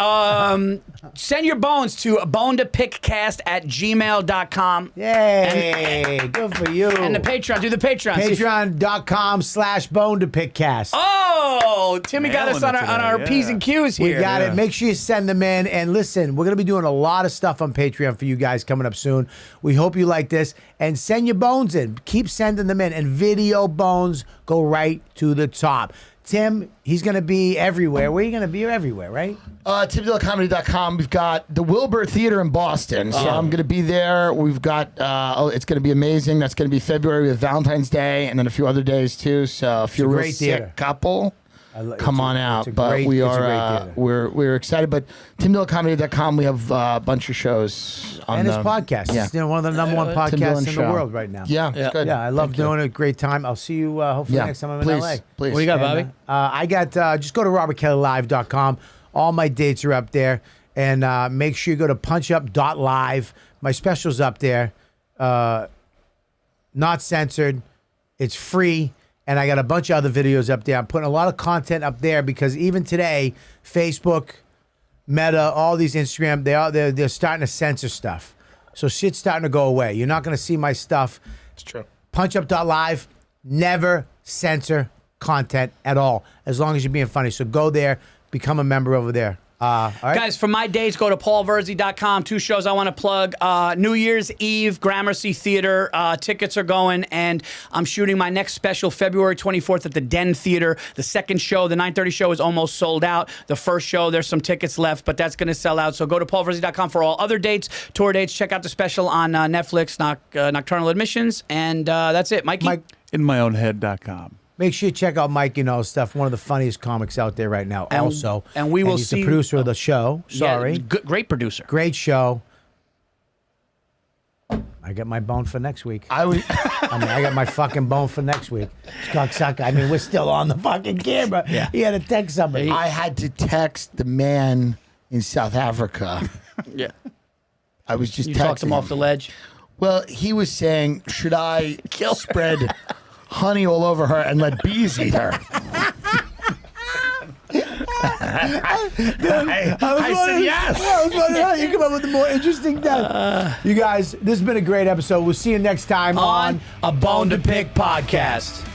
Send your bones to bonetopiccast@gmail.com. Yay. Good for you. And the Patreon. Do the Patreon. See if- Patreon.com/bonetopiccast. Oh, Timmy got us Nailing on it our today, P's yeah. and Q's We here. got it. Make sure you send them in. And listen, we're going to be doing a lot of stuff on Patreon for you guys coming up soon. We hope you like this. And send your bones in. Keep sending them in. And video bones go right to the top. Tim, he's going to be everywhere. Where are you going to be? You're everywhere, right? TimDillonComedy.com. We've got the Wilbur Theater in Boston. So I'm going to be there. We've got, it's going to be amazing. That's going to be February with Valentine's Day and then a few other days too. So if you're a real great theater. sick couple, come on out. it's a But great- we it's a are, great theater. we're excited. But TimDillonComedy.com, we have a bunch of shows on And his the- podcast. Yeah. It's one of the number one Tim podcasts Dillon in the Show. world right now. Yeah, it's good. Yeah, I love Thank you. doing it. Great time. I'll see you hopefully Yeah, next time I'm in please, LA. please. What do you got, And, Bobby? I got, just go to robertkellylive.com. All my dates are up there. And make sure you go to punchup.live. My special's up there. Not censored. It's free. And I got a bunch of other videos up there. I'm putting a lot of content up there because even today, Facebook, Meta, all these Instagram, they're starting to censor stuff. So shit's starting to go away. You're not going to see my stuff. It's true. Punchup.live, never censor content at all, as long as you're being funny. So go there, become a member over there. All right? Guys, for my dates, go to paulvirzi.com. 2 shows I want to plug. New Year's Eve, Gramercy Theater. Tickets are going, and I'm shooting my next special February 24th at the Den Theater. The second show, the 9:30 show, is almost sold out. The first show, there's some tickets left, but that's going to sell out. So go to paulvirzi.com for all other dates, tour dates. Check out the special on Netflix, Nocturnal Admissions, and that's it. Mikey? Mike, InMyOwnHead.com. make sure you check out Mike, stuff. One of the funniest comics out there right now. And- also, and we will he's see- the producer of the show. Yeah, Sorry, great producer. great show. I got my bone for next week. I got my fucking bone for next week. Cocksucker. I mean, we're still on the fucking camera. Yeah. He had to text somebody. I had to text the man in South Africa. Yeah. I was just You texting talked him off the ledge. Well, he was saying, should I spread honey all over her and let bees eat her? I said yes. I was wondering how you come up with a more interesting death. You guys, this has been a great episode. We'll see you next time on A Bone to Pick podcast.